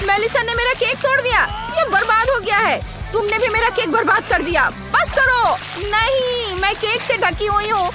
मेलिसा ने मेरा केक तोड़ दिया। ये बर्बाद हो गया है। तुमने भी मेरा केक बर्बाद कर दिया। बस करो। नहीं, मैं केक से ढकी हुई हूँ।